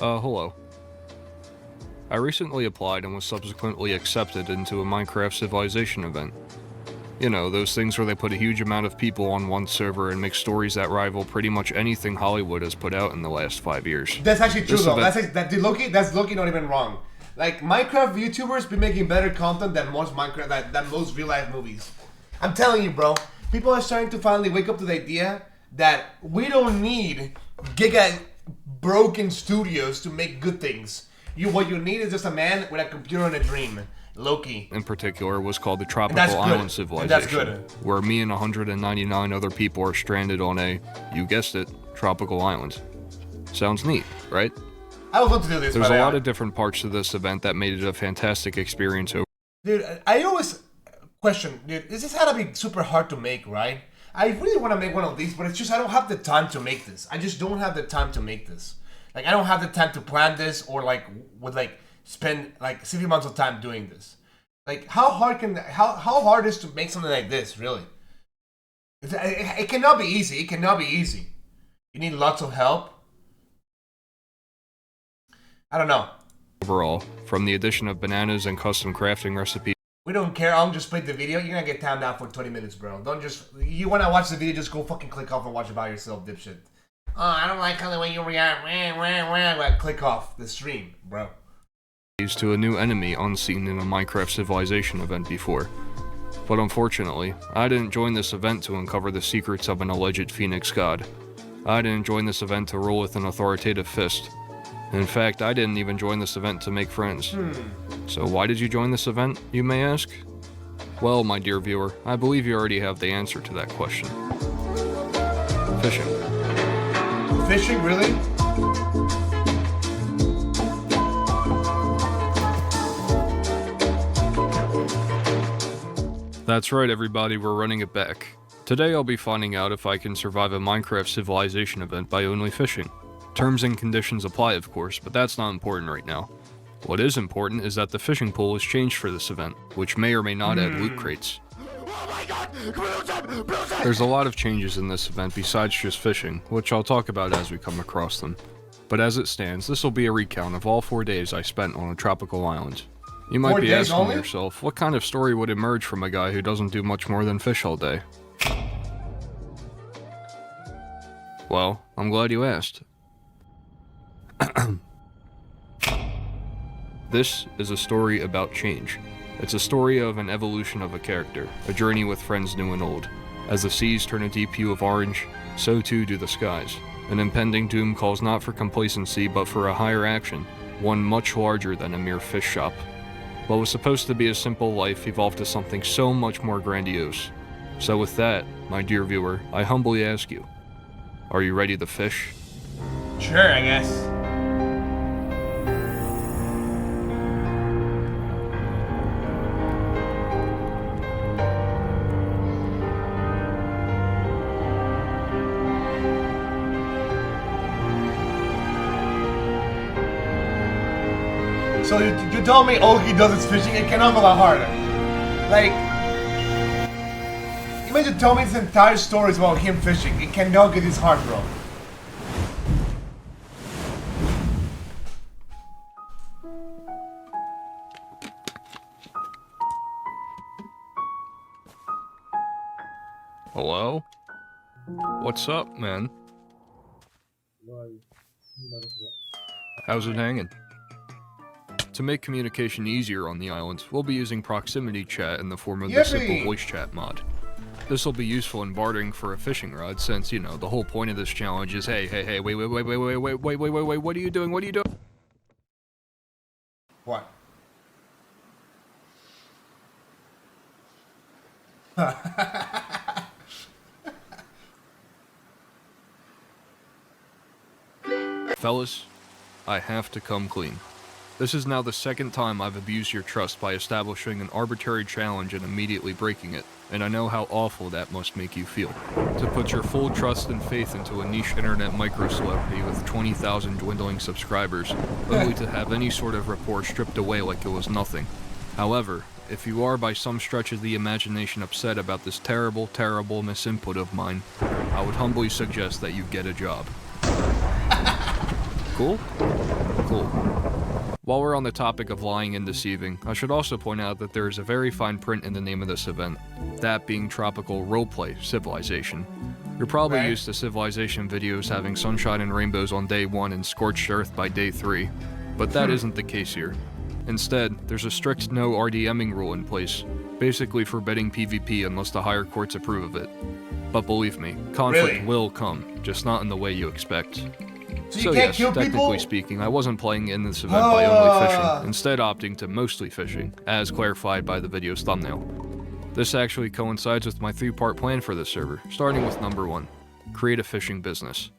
Hello. I recently applied and was subsequently accepted into a Minecraft Civilization event. You know, those things where they put a huge amount of people on one server and make stories that rival pretty much anything Hollywood has put out in the last 5 years. That's actually true though. That's Loki not even wrong. Like, Minecraft YouTubers be making better content than most than most real life movies. I'm telling you, bro. People are starting to finally wake up to the idea that we don't need giga broken studios to make good things. What you need is just a man with a computer and a dream. Loki. In particular, was called the Tropical Island Civilization, where me and 199 other people are stranded on a, you guessed it, tropical island. Sounds neat, right? I would love to do this. There's a lot of different parts to this event that made it a fantastic experience. Dude, I always question, dude, this had to be super hard to make, right? I really want to make one of these, but it's just I don't have the time to make this. I just don't have the time to make this. Like, I don't have the time to plan this or spend like 60 months of time doing this. Like, how hard is to make something like this, really? It cannot be easy. It cannot be easy. You need lots of help. I don't know. Overall, from the addition of bananas and custom crafting recipes. We don't care. I'll just play the video. You're gonna get timed out for 20 minutes, bro. Don't just... You wanna watch the video, just go fucking click off and watch it by yourself, dipshit. Oh, I don't like the way you react. Click off the stream, bro. To a new enemy unseen in a Minecraft Civilization event before. But unfortunately, I didn't join this event to uncover the secrets of an alleged Phoenix god. I didn't join this event to rule with an authoritative fist. In fact, I didn't even join this event to make friends. So why did you join this event, you may ask? Well, my dear viewer, I believe you already have the answer to that question. Fishing. Fishing, really? That's right, everybody, we're running it back. Today I'll be finding out if I can survive a Minecraft Civilization event by only fishing. Terms and conditions apply, of course, but that's not important right now. What is important is that the fishing pool has changed for this event, which may or may not add loot crates. Oh my god! There's a lot of changes in this event besides just fishing, which I'll talk about as we come across them. But as it stands, this will be a recount of all 4 days I spent on a tropical island. You might be asking yourself, what kind of story would emerge from a guy who doesn't do much more than fish all day? Well, I'm glad you asked. This is a story about change. It's a story of an evolution of a character, a journey with friends new and old. As the seas turn a deep hue of orange, so too do the skies. An impending doom calls not for complacency but for a higher action, one much larger than a mere fish shop. What was supposed to be a simple life evolved to something so much more grandiose. So with that, my dear viewer, I humbly ask you, are you ready to fish? Sure, I guess. So you told me all he does is fishing. It cannot go a lot harder. Like, imagine telling me this entire story is about him fishing. It cannot get this hard, bro. Hello? What's up, man? How's it hanging? To make communication easier on the island, we'll be using proximity chat in the form of the simple voice chat mod. This will be useful in bartering for a fishing rod since, you know, the whole point of this challenge is, hey, wait, what are you doing? What are you doing? What? Fellas, I have to come clean. This is now the second time I've abused your trust by establishing an arbitrary challenge and immediately breaking it, and I know how awful that must make you feel. To put your full trust and faith into a niche internet micro-celebrity with 20,000 dwindling subscribers, only to have any sort of rapport stripped away like it was nothing. However, if you are by some stretch of the imagination upset about this terrible misinput of mine, I would humbly suggest that you get a job. Cool? cool. While we're on the topic of lying and deceiving, I should also point out that there is a very fine print in the name of this event, that being Tropical Roleplay Civilization. You're probably used to Civilization videos having sunshine and rainbows on day 1 and scorched earth by day 3, but that isn't the case here. Instead, there's a strict no RDMing rule in place, basically forbidding PvP unless the higher courts approve of it. But believe me, conflict will come, just not in the way you expect. So yes, technically speaking, I wasn't playing in this event by only fishing, instead opting to mostly fishing, as clarified by the video's thumbnail. This actually coincides with my 3-part plan for this server, starting with number 1, create a fishing business.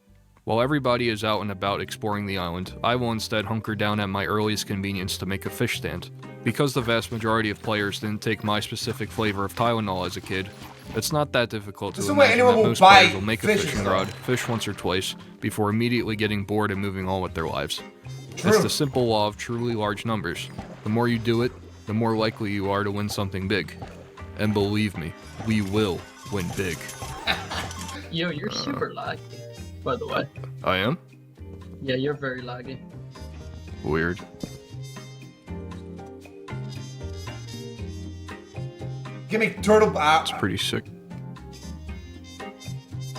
While everybody is out and about exploring the island, I will instead hunker down at my earliest convenience to make a fish stand. Because the vast majority of players didn't take my specific flavor of Tylenol as a kid, it's not that difficult to imagine that most players will make a fishing rod, fish once or twice, before immediately getting bored and moving on with their lives. It's the simple law of truly large numbers. The more you do it, the more likely you are to win something big. And believe me, we will win big. Yo, you're super laggy, by the way. I am? Yeah, you're very laggy. Weird. Give me turtle. It's pretty sick.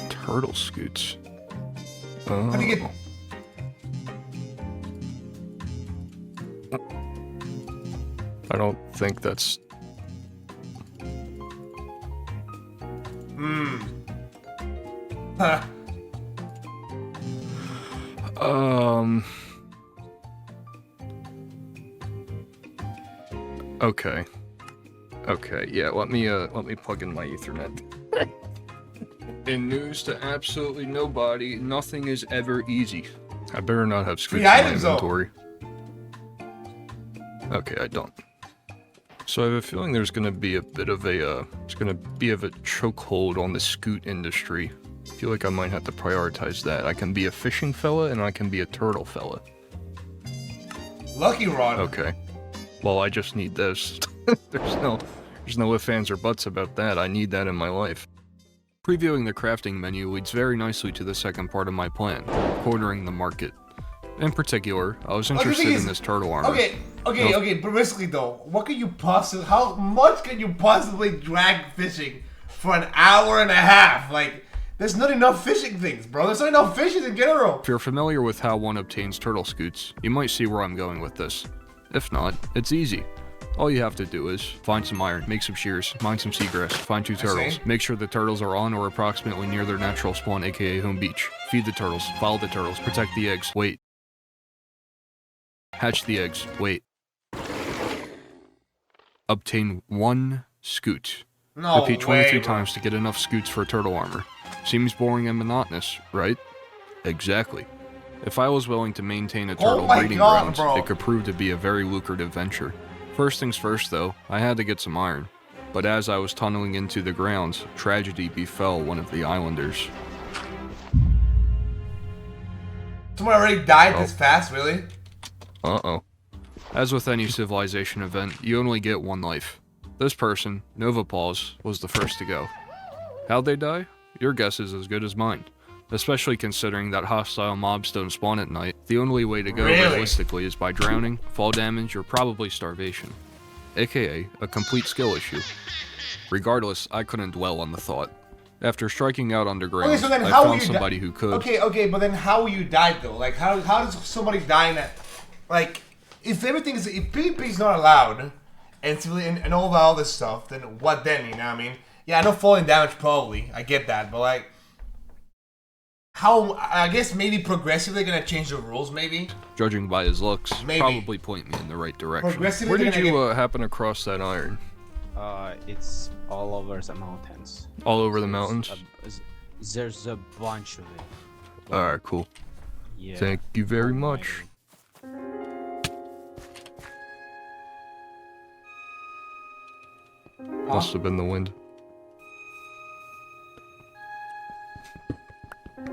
Turtle scutes. Oh. How do you get? I don't think that's. Huh. Okay. Okay, yeah, let me plug in my Ethernet. In news to absolutely nobody, nothing is ever easy. I better not have scoots in my inventory. Okay, I don't. So I have a feeling there's gonna be a bit of a, chokehold on the scute industry. I feel like I might have to prioritize that. I can be a fishing fella and I can be a turtle fella. Lucky rod. Okay. Well, I just need this. There's no ifs, ands, or buts about that. I need that in my life. Previewing the crafting menu leads very nicely to the second part of my plan, cornering the market. In particular, I was interested in this turtle armor. Okay, but basically though, how much can you possibly drag fishing for an hour and a half? Like, there's not enough fishing things, bro. There's not enough fishing in general. If you're familiar with how one obtains turtle scutes, you might see where I'm going with this. If not, it's easy. All you have to do is find some iron, make some shears, mine some seagrass, find 2 turtles, make sure the turtles are on or approximately near their natural spawn, aka home beach. Feed the turtles, follow the turtles, protect the eggs, wait. Hatch the eggs, wait. Obtain 1 scute. Repeat 23 times to get enough scutes for turtle armor. Seems boring and monotonous, right? Exactly. If I was willing to maintain a turtle breeding grounds, it could prove to be a very lucrative venture. First things first though, I had to get some iron. But as I was tunneling into the grounds, tragedy befell one of the islanders. Someone already died this fast, really? Uh-oh. As with any civilization event, you only get 1 life. This person, Novapaws, was the first to go. How'd they die? Your guess is as good as mine. Especially considering that hostile mobs don't spawn at night, the only way to go realistically is by drowning, fall damage, or probably starvation. AKA, a complete skill issue. Regardless, I couldn't dwell on the thought. After striking out underground, I found somebody who could. Okay, but then how you died though? Like, how does somebody die in that? Like, if PvP is not allowed, and all this stuff, then what then, you know what I mean? Yeah, I know falling damage probably, I get that, but like, how, I guess maybe progressively gonna change the rules, maybe? Judging by his looks, probably point me in the right direction. Where did you happen across that iron? It's all over the mountains. All over the mountains? There's a bunch of it. Alright, cool. Yeah. Thank you very much. Must have been the wind.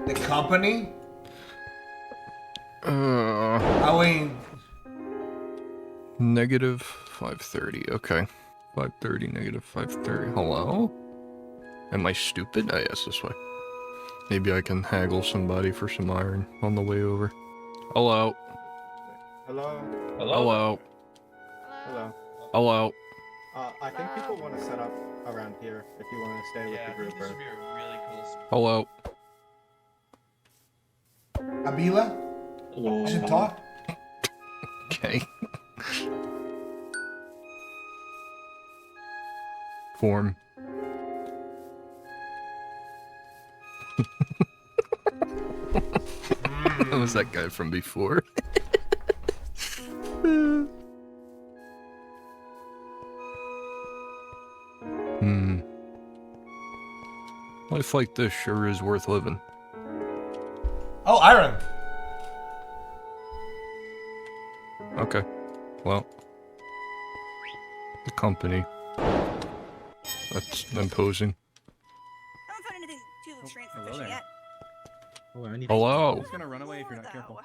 The company? I mean... Negative 530, okay. 530, negative 530. Hello? Am I stupid? Yes, this way. Maybe I can haggle somebody for some iron on the way over. Hello? Hello. Hello. Hello. Hello. I think people want to set up around here if you want to stay with the group. This would be a really cool spot. Hello. Abila? You should talk. Okay. Form. That was that guy from before. Life like this sure is worth living. Oh, iron. Okay. Well. The company. That's imposing. Haven't found anything too strange for fishing yet. Hello. He's gonna run away if you're not careful. I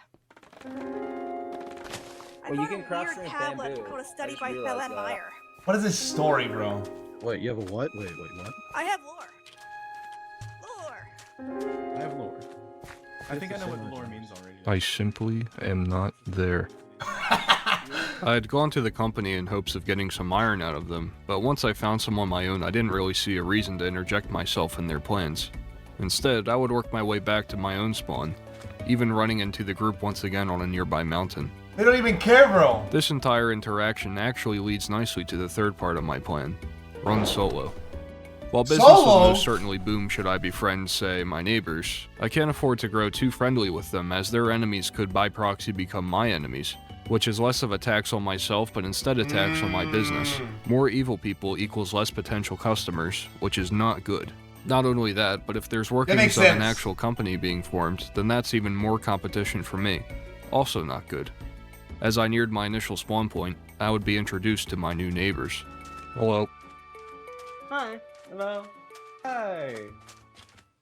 found a weird tablet called a study by Belen Meyer. What is this story, bro? Wait, you have a what? Wait, what? I have lore. Lore. I have lore. I think I know what lore means already. I simply am not there. I had gone to the company in hopes of getting some iron out of them, but once I found some on my own, I didn't really see a reason to interject myself in their plans. Instead, I would work my way back to my own spawn, even running into the group once again on a nearby mountain. They don't even care, bro. This entire interaction actually leads nicely to the third part of my plan: run solo. While business will most certainly boom should I befriend, say, my neighbors, I can't afford to grow too friendly with them, as their enemies could by proxy become my enemies, which is less of a tax on myself but instead a tax on my business. More evil people equals less potential customers, which is not good. Not only that, but if there's workings of an actual company being formed, then that's even more competition for me. Also not good. As I neared my initial spawn point, I would be introduced to my new neighbors. Hello. Hi. Hello. Hi.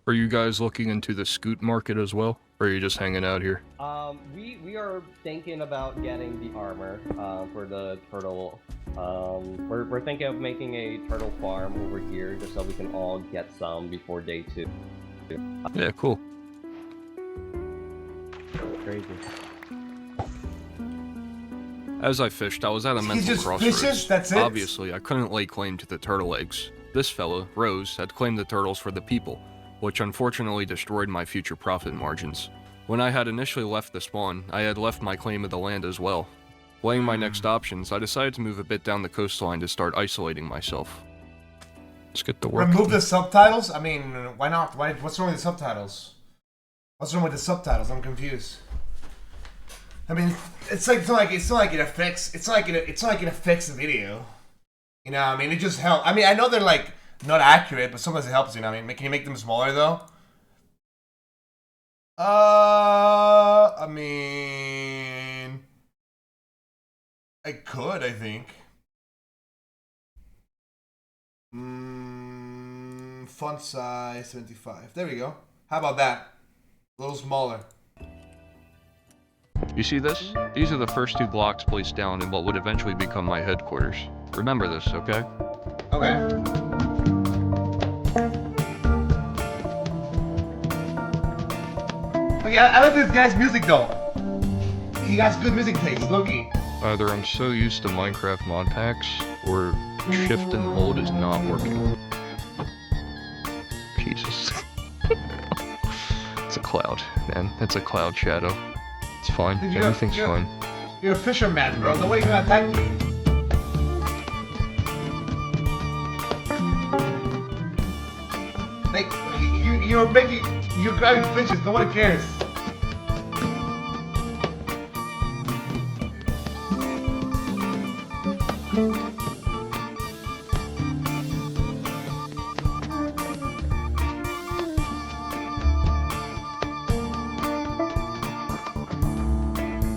Are you guys looking into the scute market as well? Or are you just hanging out here? We are thinking about getting the armor for the turtle. We're thinking of making a turtle farm over here just so we can all get some before day 2. Yeah, cool. Crazy. As I fished, I was at a mental crossroads. Fishes? That's it? Obviously, I couldn't lay claim to the turtle eggs. This fella, Rose, had claimed the turtles for the people, which unfortunately destroyed my future profit margins. When I had initially left the spawn, I had left my claim of the land as well. Weighing my next options, I decided to move a bit down the coastline to start isolating myself. Let's get to work. Remove the subtitles? I mean, why not? What's wrong with the subtitles? What's wrong with the subtitles? I'm confused. I mean, it's not like it affects the video. You know, I mean, it just helps. I mean, I know they're like not accurate, but sometimes it helps. You know, I mean, can you make them smaller though? I mean, I could. I think. Font size 75. There we go. How about that? A little smaller. You see this? These are the first 2 blocks placed down in what would eventually become my headquarters. Remember this, okay? Okay. Okay, I like this guy's music though. He got good music taste, Loki. Either I'm so used to Minecraft mod packs, or shift and hold is not working. Jesus. It's a cloud, man. It's a cloud shadow. It's fine. Everything's fine. You're a fisherman, bro. The way you gonna attack me? Like, you're grabbing fishes. No one cares.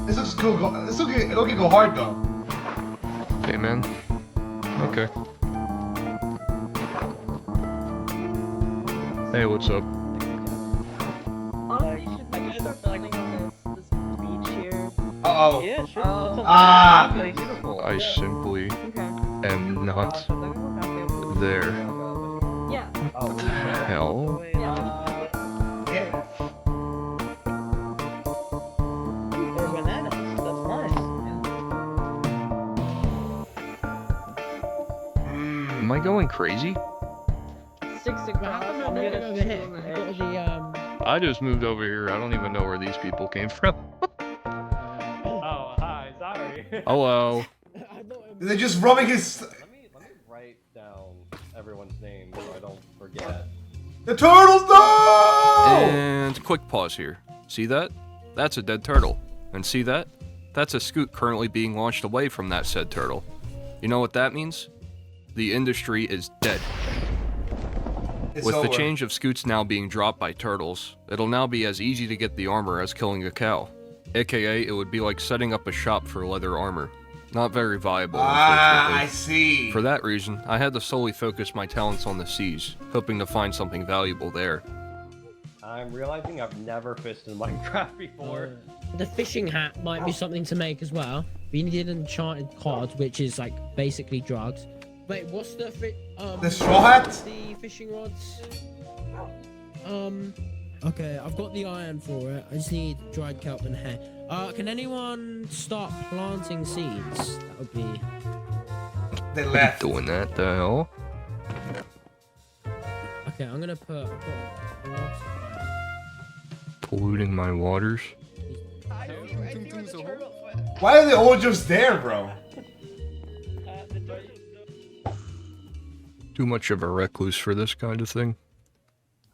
This looks cool. This looks go hard though. Hey, man. Okay. Hey, what's up? You should start building on this beach here. Uh-oh. Yeah, sure. Beautiful. I simply am not there. Yeah. Hell? They're bananas. That's nice. I going crazy? 6 o'clock. I'm gonna over here. I just moved over here. I don't even know where these people came from. Oh, hi, sorry. Hello. They're just rubbing his. Let me write down everyone's name so I don't forget. The turtles, no! And quick pause here. See that? That's a dead turtle. And see that? That's a scute currently being launched away from that said turtle. You know what that means? The industry is dead. It's With over. the change of scutes now being dropped by turtles, it'll now be as easy to get the armor as killing a cow. AKA, it would be like setting up a shop for leather armor. Not very viable, unfortunately. I see. For that reason, I had to solely focus my talents on the seas, hoping to find something valuable there. I'm realizing I've never fished in Minecraft before. The fishing hat might be something to make as well. We need an enchanted cod, which is like basically drugs. Wait, what's the the straw hat? The fishing rods. Okay, I've got the iron for it. I just need dried kelp and hair. Can anyone start planting seeds? That would be. They left. Doing that, the hell? Okay, I'm gonna put. I've got a lot of Polluting my waters. Why are they all just there, bro? Too much of a recluse for this kind of thing.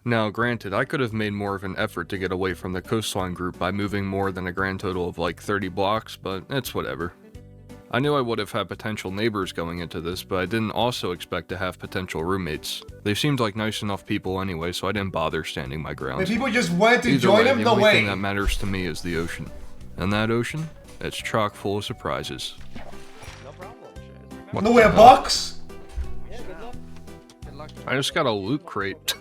Now, granted, I could have made more of an effort to get away from the coastline group by moving more than a grand total of like 30 blocks, but it's whatever. I knew I would have had potential neighbors going into this, but I didn't also expect to have potential roommates. They seemed like nice enough people anyway, so I didn't bother standing my ground. When people just wanted to Either join way, him, the no only way. thing that matters to me is the ocean. And that ocean, it's chock full of surprises. No problem. What No the way, a hell? box? Yeah, good luck. I just got a loot crate.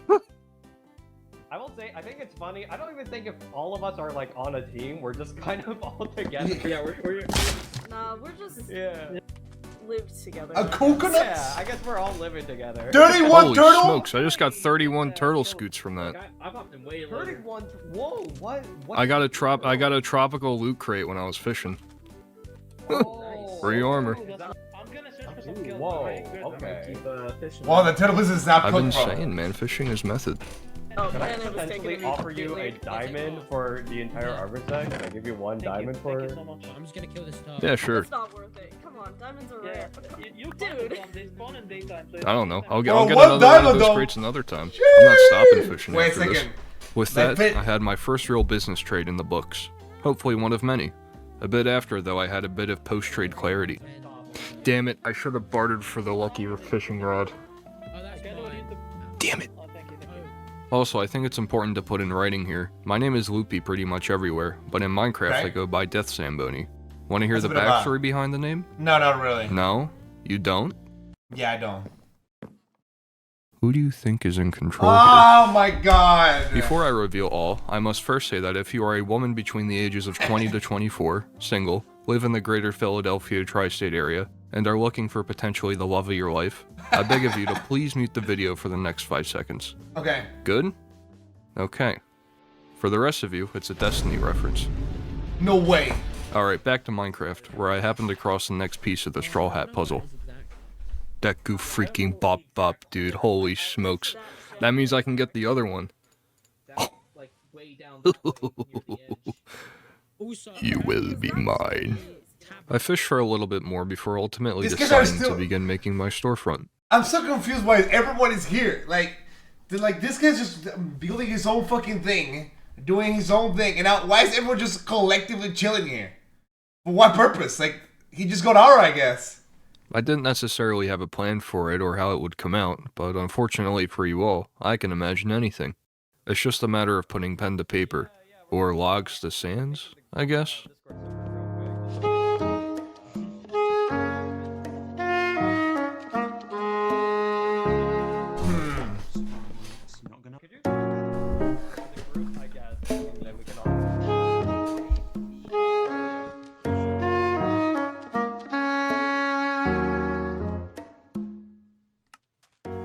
I will say, I think it's funny. I don't even think if all of us are like on a team, we're just kind of all together. Yeah, we're Nah, we're just Yeah. lived together. A coconut? Yeah, I guess we're all living together. 31 Holy turtle? smokes, I just got 31 turtle scoots from that. I popped in way later. 31. Whoa, what? I got a tropical loot crate when I was fishing. Oh. Free armor. I'm gonna search for some Ooh, kills. whoa, Alright, good. I'm gonna okay. keep fishing. Well, the turtle business is not I've been cooked, bro. saying, man, fishing is method. Oh, Can I and it was taking potentially me offer you a completely. diamond for the entire armor set? Can I give you one diamond for Thank you so much. I'm just gonna kill this turtle. Yeah, sure. It's not worth it. Come on, diamonds are Yeah, rare. you Dude. They spawn in daytime. So I don't know. I'll Bro, get one another one diamond, of those though. crates another time. I'm not stopping fishing Wait a after this. second. With Like that, fi- I had my first real business trade in the books. Hopefully one of many. A bit after, though, I had a bit of post-trade clarity. Damn it, I should have bartered for the luckier fishing rod. Oh, that's mine. Damn it. Oh, thank you. Also, I think it's important to put in writing here. My name is Loopy pretty much everywhere, but in Minecraft Okay. I go by Death Zamboni. Want to hear That's a the bit of a- backstory behind the name? No, not really. No? You don't? Yeah, I don't. Who do you think is in control here? Oh my god. Before I reveal all, I must first say that if you are a woman between the ages of 20 to 24, single, live in the greater Philadelphia tri-state area, and are looking for potentially the love of your life, I beg of you to please mute the video for the next 5 seconds. Okay. Good? Okay. For the rest of you, it's a Destiny reference. No way. Alright, back to Minecraft, where I happened to cross the next piece of the straw hat puzzle. That goof freaking bop bop, dude. Holy smokes. That means I can get the other one. Like way down. Also, You will be mine. I fished for a little bit more before ultimately These guys are deciding to still- begin making my storefront. I'm so confused why everyone is here. Like this guy's just building his own fucking thing, doing his own thing, and now why is everyone just collectively chilling here? For what purpose? Like, he just got aura, I guess. I didn't necessarily have a plan for it or how it would come out, but unfortunately for you all, I can imagine anything. It's just a matter of putting pen to paper, or logs to sands, I guess.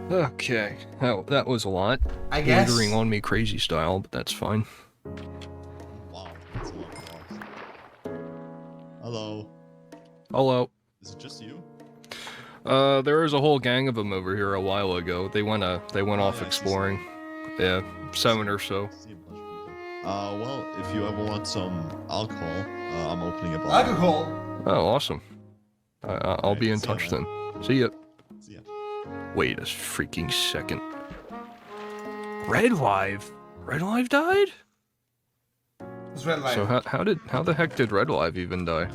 Okay, that was a lot. I guess. Loitering on me crazy style, but that's fine. Wow, that's a lot of blocks. Hello. Hello. Is it just you? There was a whole gang of them over here a while ago. They went off exploring. Yeah, 7 or so. Well, if you ever want some alcohol, I'm opening a bar. Alcohol? Oh, awesome. I'll be in touch then. See ya. See ya. Wait a freaking second. Red Live? Red Live died? It's Red Live. So how the heck did Red Live even die?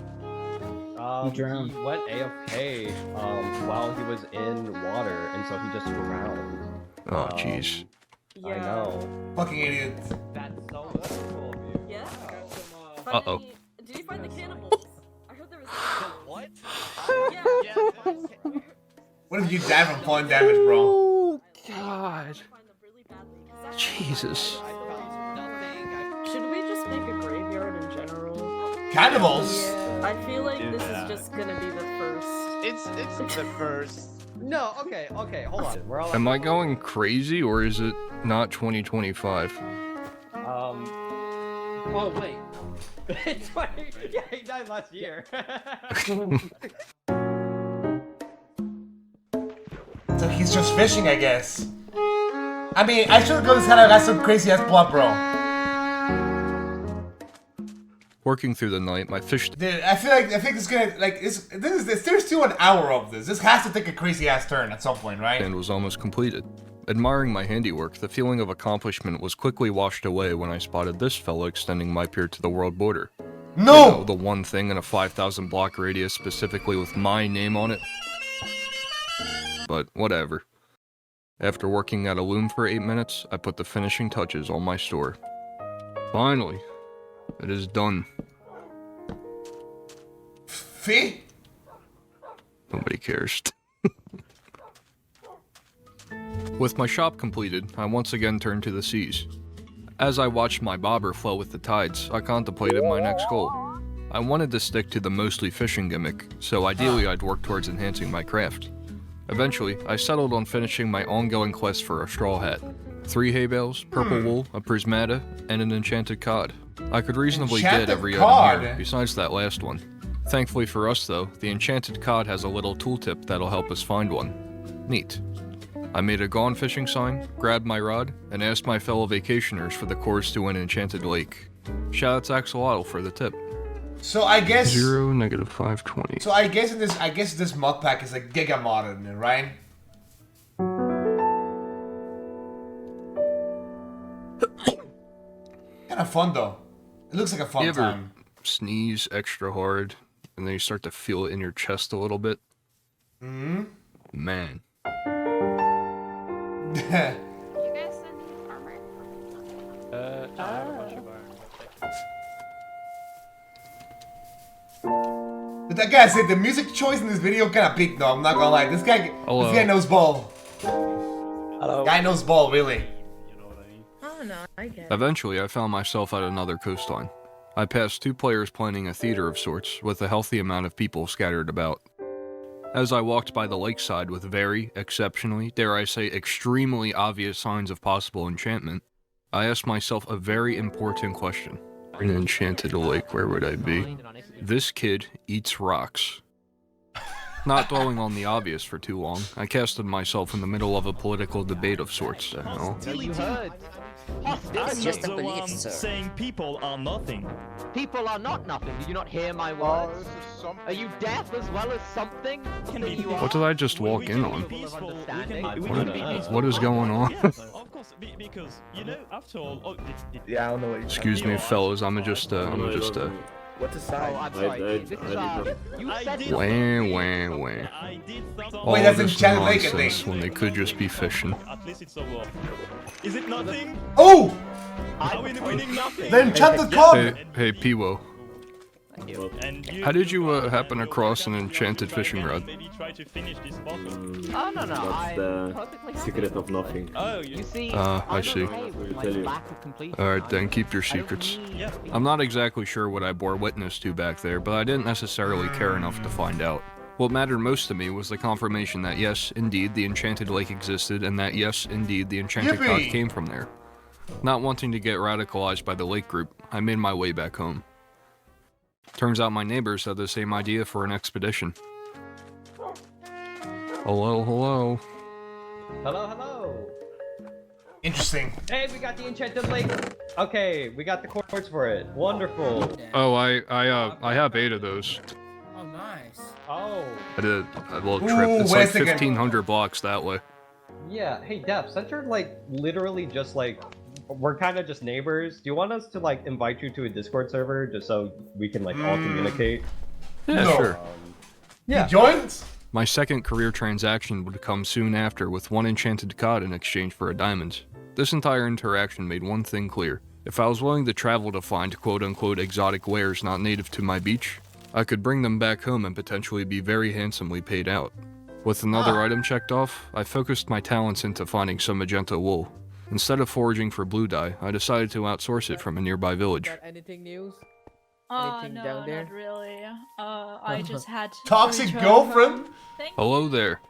He went AFK while he was in water, and so he just drowned. Oh, jeez. I know. Fucking idiot. That's so wonderful of you. Yeah. Uh-oh. Did you find the cannibals? I heard there was. What? Yeah. What if you die from falling damage, bro? Oh, God. Jesus. Should we just make a graveyard in general? Cannibals? Yeah. I feel like this is just gonna be the first. It's the first. No, okay, hold on. We're all Am I going crazy, or is it not 2025? Oh wait. Yeah, he died last year. So he's just fishing, I guess. I mean, I should go this kind of got some crazy ass plot, bro. Working through the night, my fish Dude, I think it's gonna there's still an hour of this. This has to take a crazy ass turn at some point, right? stand was almost completed. Admiring my handiwork, the feeling of accomplishment was quickly washed away when I spotted this fella extending my pier to the world border. No! You know, the one thing in a 5,000 block radius specifically with my name on it. But whatever. After working at a loom for 8 minutes, I put the finishing touches on my store. Finally, it is done. Fee? Nobody cares. With my shop completed, I once again turned to the seas. As I watched my bobber flow with the tides, I contemplated my next goal. I wanted to stick to the mostly fishing gimmick, so ideally I'd work towards enhancing my craft. Eventually, I settled on finishing my ongoing quest for a straw hat. 3 hay bales, purple wool, a prismata, and an enchanted cod. I could reasonably get every item here, besides that last one. Thankfully for us though, the enchanted cod has a little tooltip that'll help us find one. Neat. I made a gone fishing sign, grabbed my rod, and asked my fellow vacationers for the course to an enchanted lake. Shoutouts to Axolotl for the tip. So I guess 0, -520. So I guess this mod pack is like giga modded, right? Kind of fun though. It looks like a fun You ever time. sneeze extra hard, and then you start to feel it in your chest a little bit? Hmm. Man. You guys send armor? I have a bunch of iron. But that guy said the music choice in this video kind of peaked though. I'm not gonna lie. This guy knows ball. Hello. Guy knows ball, really. Oh no, I get it. Eventually, I found myself at another coastline. I passed 2 players planning a theater of sorts, with a healthy amount of people scattered about. As I walked by the lakeside with very, exceptionally, dare I say extremely obvious signs of possible enchantment, I asked myself a very important question. In an enchanted lake, where would I be? This kid eats rocks. Not dwelling on the obvious for too long, I casted myself in the middle of a political debate of sorts. The hell? You heard. It's just a belief, sir. Saying people are nothing. People are not nothing. Did you not hear my words? Are you deaf as well as something? What did I just walk in on? What is going on? Of course, because you know, after all. Yeah, I don't know what you're Excuse me, fellas. I'm just What's a sign? Oh, I'm sorry. This is you said Wah. All Wait, that's this Enchanted Lake, I nonsense think. when they could just be fishing. At least it's over. Is it nothing? Oh! Are we winning nothing? The enchanted cod! Hey, Piwo. And you, How did you happen across an enchanted fishing rod? Maybe try to finish this bottle. Oh no, That's the secret of nothing. Oh, You see, I see. Alright then, keep your secrets. I'm not exactly sure what I bore witness to back there, but I didn't necessarily care enough to find out. What mattered most to me was the confirmation that yes, indeed, the enchanted lake existed, and that yes, indeed, the enchanted cod came from there. Not wanting to get radicalized by the lake group, I made my way back home. Turns out my neighbors had the same idea for an expedition. Hello, hello. Hello, hello. Interesting. Hey, we got the enchanted lake. Okay, we got the quartz for it. Wonderful. Oh, I have 8 of those. Oh, nice. Oh. I did a little trip. Ooh, It's like where's the good- 1,500 blocks that way. Yeah. Hey, Def, since you're like literally just like we're kind of just neighbors, do you want us to like invite you to a Discord server just so we can like all communicate? Yeah, No. sure. Yeah. He joins? My second career transaction would come soon after with 1 enchanted cod in exchange for a diamond. This entire interaction made one thing clear. If I was willing to travel to find quote-unquote exotic wares not native to my beach, I could bring them back home and potentially be very handsomely paid out. With another item checked off, I focused my talents into finding some magenta wool. Instead of foraging for blue dye, I decided to outsource it from a nearby village. Got anything news? Oh, Anything no, down there? not really. I just had to Toxic return girlfriend? home. Thank Hello there.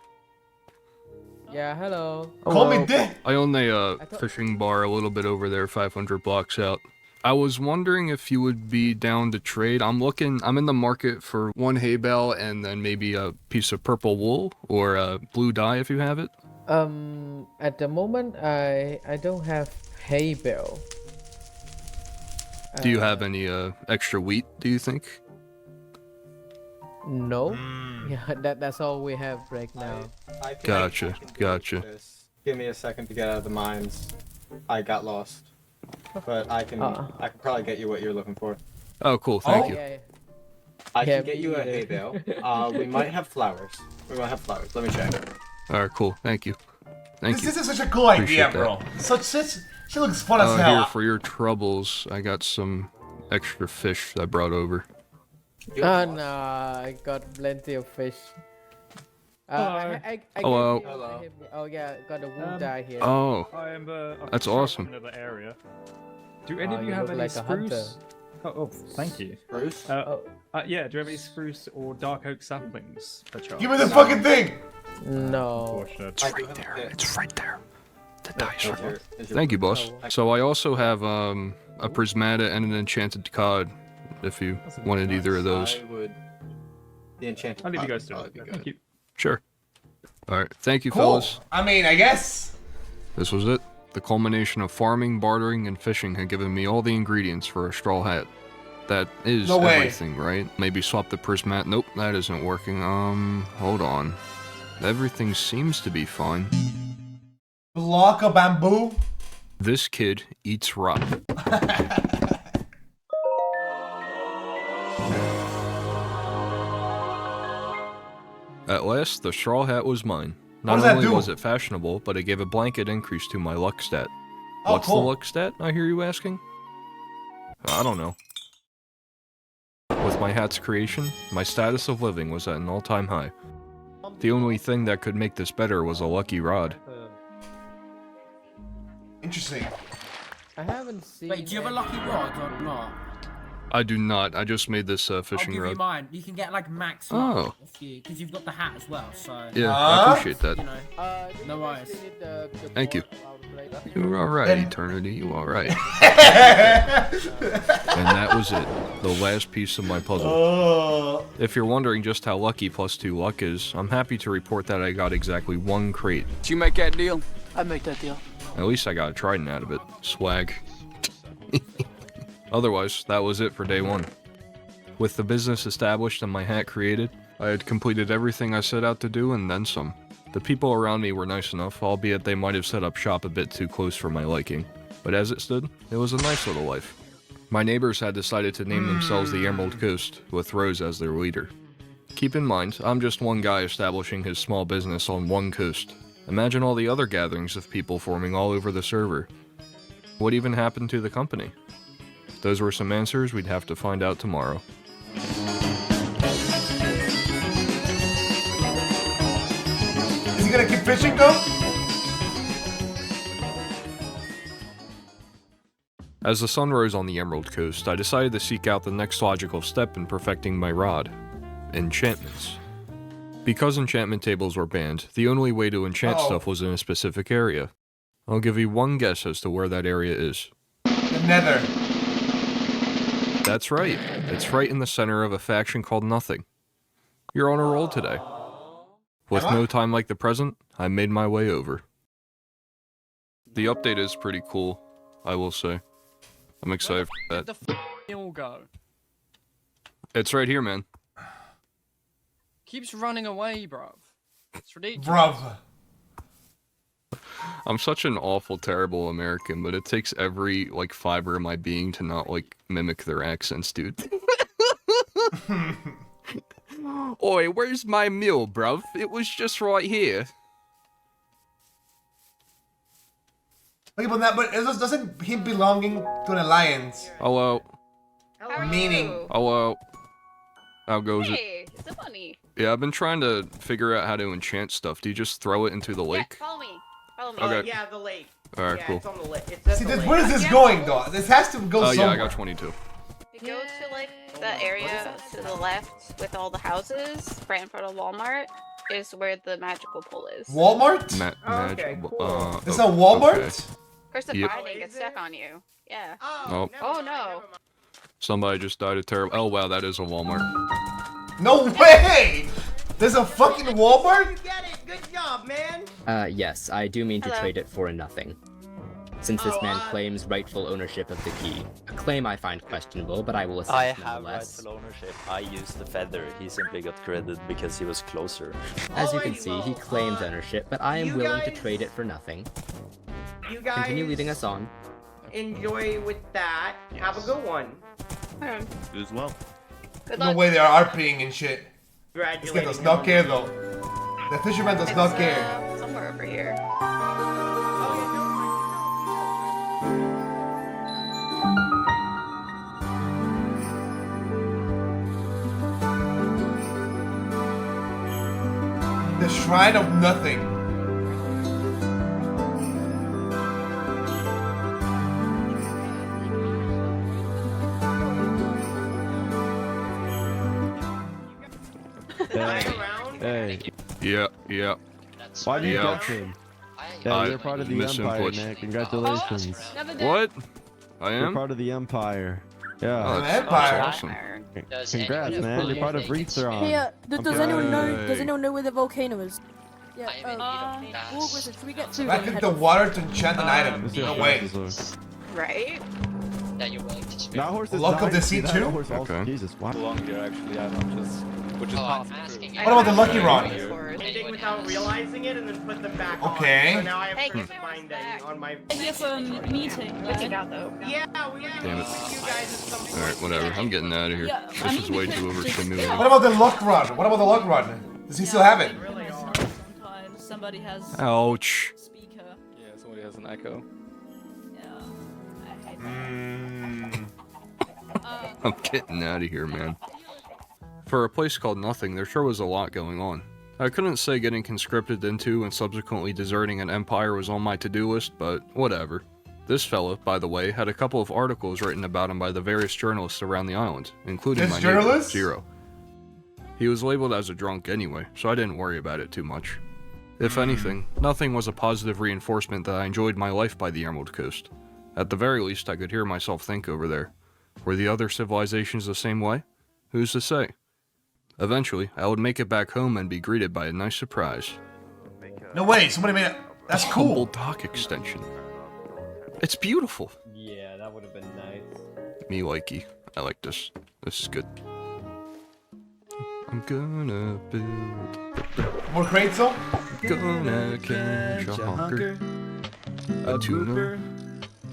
Yeah, hello. Call me Dick. I own a fishing bar a little bit over there, 500 blocks out. I was wondering if you would be down to trade. I'm in the market for 1 hay bale and then maybe a piece of purple wool or blue dye if you have it. At the moment, I don't have hay bale. Do you have any extra wheat, do you think? No. Yeah, that's all we have right now. I think Gotcha, I can do gotcha. this. Give me a second to get out of the mines. I got lost. But I can probably get you what you're looking for. Oh, cool, thank you. Yeah. I Yeah, can get you a me hay either. bale. We might have flowers. We might have flowers. Let me check. Alright, cool, thank you. Thank you. This is such a cool idea, Appreciate bro. that. She looks fun as Here, hell. for your troubles, I got some extra fish I brought over. Oh no, I got plenty of fish. I Hello. gave you- Oh yeah, got a wool dye here. Oh, I am a that's fisher awesome. from another area. Do any of Oh, you you have look any like a hunter. spruce? Oh, thank you. Spruce? Yeah, do you have any spruce or dark oak saplings? Give me the fucking thing! No. It's right there. It's right there. The dice Is your- Thank you, boss. So I also have a prismata and an enchanted cod, if you wanted either of those. I would. The enchanted. I'll leave you cod guys to would it. probably be Thank good. you. Sure. Alright, thank you, Cool. fellas. I mean, I guess. This was it. The culmination of farming, bartering, and fishing had given me all the ingredients for a straw hat. That is No way. everything, right? Maybe swap the prismat. Nope, that isn't working. Hold on. Everything seems to be fine. Block of bamboo? This kid eats rock. At last, the straw hat was mine. What Not does that only do? was it fashionable, but it gave a blanket increase to my luck stat. Oh, What's cool. the luck stat, I hear you asking? I don't know. With my hat's creation, my status of living was at an all-time high. The only thing that could make this better was a lucky rod. Interesting. I haven't seen. Wait, do you have a lucky rod or not? I do not. I just made this I'll fishing give you rod. mine. You can get like max Oh. luck off you because you've got the hat as well. So Yeah, I appreciate that. You know, no worries. Thank you. You alright, Eternity, you alright. And that was it. The last piece of my puzzle. Oh. If you're wondering just how lucky +2 luck is, I'm happy to report that I got exactly 1 crate. Did you make that deal? I make that deal. At least I got a trident out of it. Swag. Otherwise, that was it for day 1. With the business established and my hat created, I had completed everything I set out to do and then some. The people around me were nice enough, albeit they might have set up shop a bit too close for my liking. But as it stood, it was a nice little life. My neighbors had decided to name themselves the Emerald Coast, with Rose as their leader. Keep in mind, I'm just one guy establishing his small business on one coast. Imagine all the other gatherings of people forming all over the server. What even happened to the company? Those were some answers we'd have to find out tomorrow. Is he gonna keep fishing though? As the sun rose on the Emerald Coast, I decided to seek out the next logical step in perfecting my rod. Enchantments. Because enchantment tables were banned, the only way to enchant stuff was in a specific area. I'll give you one guess as to where that area is. The nether. That's right. It's right in the center of a faction called Nothing. You're on a roll today. With Emma? no time like the present, I made my way over. The update is pretty cool, I will say. I'm excited for that. The f all go. It's right here, man. Keeps running away, bruv. It's ridiculous. Bruv. I'm such an awful, terrible American, but it takes every, like, fiber of my being to not, like, mimic their accents, dude. Oi, where's my meal, bruv? It was just right here. Okay, but doesn't him belonging to an alliance? Hello. Meaning. Hello. How goes it? Hey, it's a bunny. Yeah, I've been trying to figure out how to enchant stuff. Do you just throw it into the lake? Follow me. Follow me. Okay. Yeah, the lake. Alright, Yeah, cool. it's on the lake. It's at See, the lake. where is this going, though? This has to go Oh, somewhere. yeah, I got 22. You go to like the area to the left with all the houses, right in front of Walmart, is where the magical pole is. Walmart? Okay, cool. It's a Walmart? Okay. Of course, the Yep. binding gets stuck on you. Yeah. Oh. Oh no. Somebody just died of terrible. Oh, wow, that is a Walmart. No way! There's a fucking Walmart? You get it. Good job, man. Yes, I do mean to Hello. trade it for a nothing. Since this man claims rightful ownership of the key. A claim I find questionable, but I will assist I have nonetheless. rightful ownership. I used the feather. He simply got credit because he was closer. As you can see, he claims ownership, but I am you willing to guys- trade it for nothing. You guys Continue leading us on. enjoy with that. Have a good one. You as well. Good No luck. way they are RPing and shit. This guy Congratulations. does not care, though. The fisherman does not care. Somewhere over here. The Shrine of Nothing. Hey. Yeah, yeah. Why do you Yeah. get him? Yeah, you're part of the Empire, misinput. man. Congratulations. What? I You're am? part of the Empire. Yeah. Oh, that's awesome. Congrats, man. You're part of Reithron. Hey, does anyone know? Does Yay. anyone know where the volcano is? Yeah. Listen, should we get through? I and think head the off? water to enchant an item. Let's see No how way. fast this looks. Right? That you're willing to spare. That horse is Luck of dying. the See sea that too? horse also- Okay. Jesus, wow. Longer, actually, I'm just... Which is half true. What about the Lucky Rod? Ending without realizing it and then put them back Okay. on. So now I have Hey, first get my binding on my... meeting. Looking out though. Yeah, we have Damn it. you guys at some point. Alright, whatever. I'm getting out of here. Yeah, This is way too overstimulating. What about the Luck Rod? What about the Luck Rod? Does he still have it? Really are. Sometimes somebody has Ouch. speaker. Yeah, somebody has an echo. I'm getting out of here, man. For a place called Nothing, there sure was a lot going on. I couldn't say getting conscripted into and subsequently deserting an empire was on my to-do list, but whatever. This fella, by the way, had a couple of articles written about him by the various journalists around the island, including This my neighbor, journalist? Zero. He was labeled as a drunk anyway, so I didn't worry about it too much. If anything, Nothing was a positive reinforcement that I enjoyed my life by the Emerald Coast. At the very least, I could hear myself think over there. Were the other civilizations the same way? Who's to say? Eventually, I would make it back home and be greeted by a nice surprise. No way, somebody made it. That's Humble cool. dock extension. It's beautiful. Yeah, that would have been nice. Me likey. I like this. This is good. I'm gonna build. More crates, though? Gonna catch a honker. A tuner.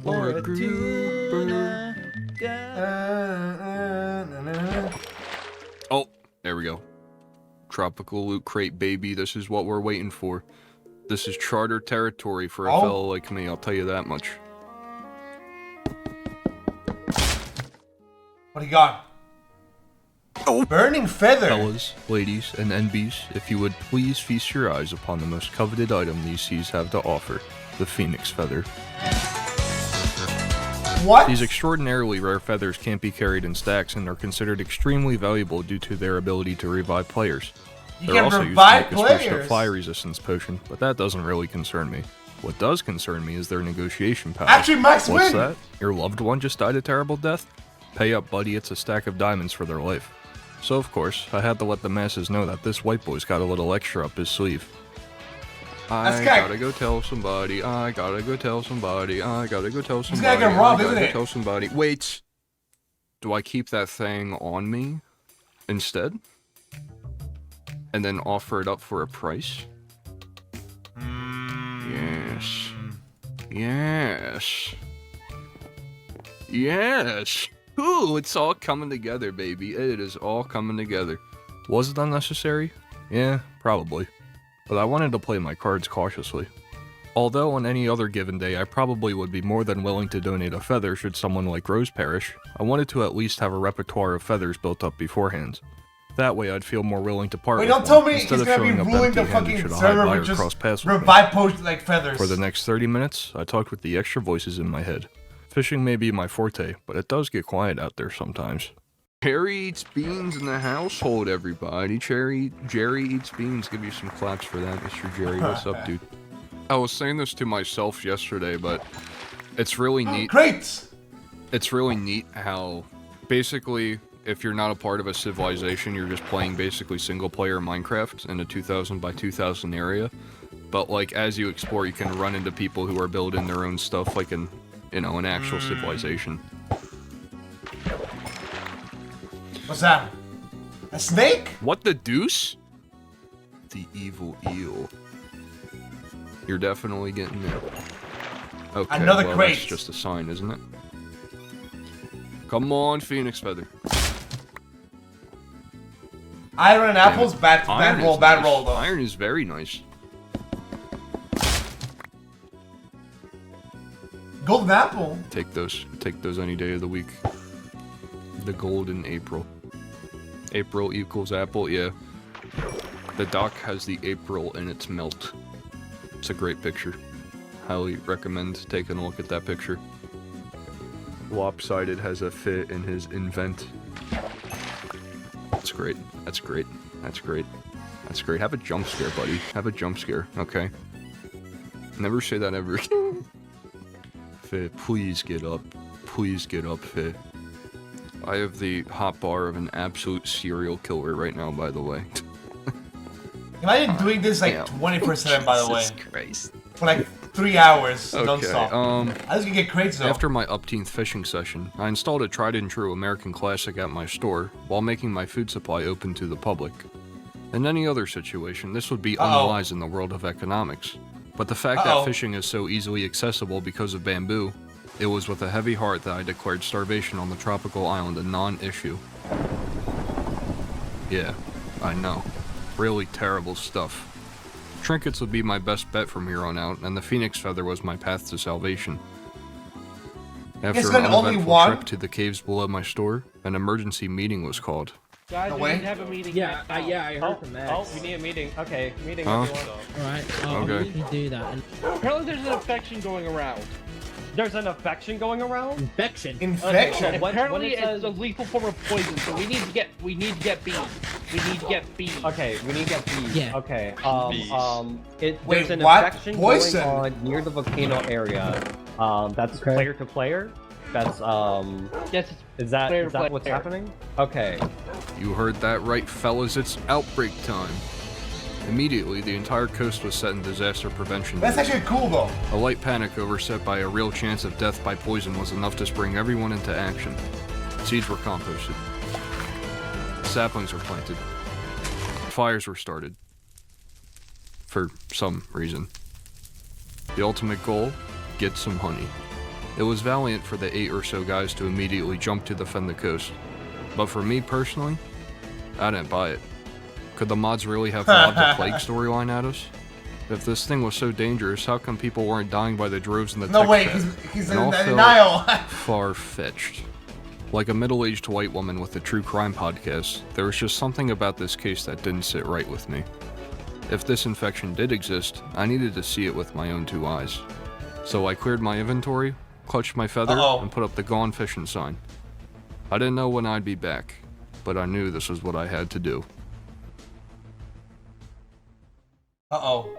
Or a grouper. Oh, there we go. Tropical loot crate, baby. This is what we're waiting for. This is charter territory for a fellow like me, I'll tell you that much. What do you got? Oh, burning feather. Fellas, ladies, and NBs, if you would please feast your eyes upon the most coveted item these seas have to offer, the phoenix feather. What? These extraordinarily rare feathers can't be carried in stacks and are considered extremely valuable due to their ability to revive players. You They're can also revive used to make a switched up players? fire resistance potion, but that doesn't really concern me. What does concern me is their negotiation power. Actually, Max What's win! that? Your loved one just died a terrible death? Pay up, buddy, it's a stack of diamonds for their life. So of course, I had to let the masses know that this white boy's got a little extra up his sleeve. I gotta go tell somebody, I gotta go tell somebody, I gotta go tell somebody, gotta get robbed, I gotta isn't go it? tell somebody. Wait! Do I keep that thing on me instead? And then offer it up for a price? Yes. Yes. Yes! Ooh, it's all coming together, baby. It is all coming together. Was it unnecessary? Yeah, probably. But I wanted to play my cards cautiously. Although on any other given day I probably would be more than willing to donate a feather should someone like Rose perish, I wanted to at least have a repertoire of feathers built up beforehand. That way I'd feel more willing to part Wait, with don't tell one, me instead he's of gonna showing be up ruling the empty-handed fucking should a high server buyer with just cross paths with me. revive post like feathers. For the next 30 minutes, I talked with the extra voices in my head. Fishing may be my forte, but it does get quiet out there sometimes. Jerry eats beans in the household, everybody. Jerry eats beans. Give you some claps for that, Mr. Jerry. What's up, dude? I was saying this to myself yesterday, but it's really neat. Great! It's really neat how, basically, if you're not a part of a civilization, you're just playing basically single-player Minecraft in a 2000 by 2000 area. But, like, as you explore, you can run into people who are building their own stuff, like in, you know, an actual civilization. What's that? A snake? What the deuce? The evil eel. You're definitely getting it. Okay, Another well, crate. that's just a sign, isn't it? Come on, Phoenix Feather. Iron and Damn apples, it. bad Iron roll, is bad nice. roll though. Iron is very nice. Golden apple. Take those any day of the week. The golden April. April equals apple, yeah. The dock has the April in its melt. It's a great picture. Highly recommend taking a look at that picture. Lopsided has a fit in his invent. That's great. That's great. That's great. That's great. Have a jump scare, buddy. Have a jump scare, okay? Never say that ever again. Fit, please get up. Please get up, Fit. I have the hot bar of an absolute serial killer right now, by the way. Imagine doing this like 24/7, by the way. Jesus Christ. For like 3 hours, Okay, non-stop. I was gonna get crates though. After my upteenth fishing session, I installed a tried and true American classic at my store, while making my food supply open to the public. In any other situation, this would be unwise in the world of economics. But the fact that fishing is so easily accessible because of bamboo, it was with a heavy heart that I declared starvation on the tropical island a non-issue. Yeah, I know. Really terrible stuff. Trinkets would be my best bet from here on out, and the Phoenix Feather was my path to salvation. After an uneventful trip to the caves below my store, an emergency meeting was called. Guys, we need to have a meeting. Yeah, I heard from Max. Oh, we need a meeting. Okay, meeting Huh? everyone. Alright, Okay. we can do that. And Apparently there's an infection going around. There's an infection going around? Infection? Infection? Okay, well, Apparently when it it's a lethal form of poison, so we need to get bees. We need to get bees. Okay, we need to get bees. Yeah. Okay. Wait, There's an what? infection Poison? going on near the volcano area. That's player to player. That's Yes, Is that player to what's player. happening? Okay. You heard that right, fellas, it's outbreak time. Immediately, the entire coast was set in disaster prevention. That's mode. actually cool though. A light panic overset by a real chance of death by poison was enough to spring everyone into action. Seeds were composted. Saplings were planted. Fires were started. For some reason. The ultimate goal? Get some honey. It was valiant for the 8 or so guys to immediately jump to defend the coast. But for me personally, I didn't buy it. Could the mods really have lobbed a plague storyline at us? If this thing was so dangerous, how come people weren't dying by the droves in the No tech way, chat? he's It in all felt denial. far-fetched. Like a middle-aged white woman with a true crime podcast, there was just something about this case that didn't sit right with me. If this infection did exist, I needed to see it with my own 2 eyes. So I cleared my inventory, clutched my feather, and put up the gone fishing sign. I didn't know when I'd be back, but I knew this was what I had to do. Uh-oh.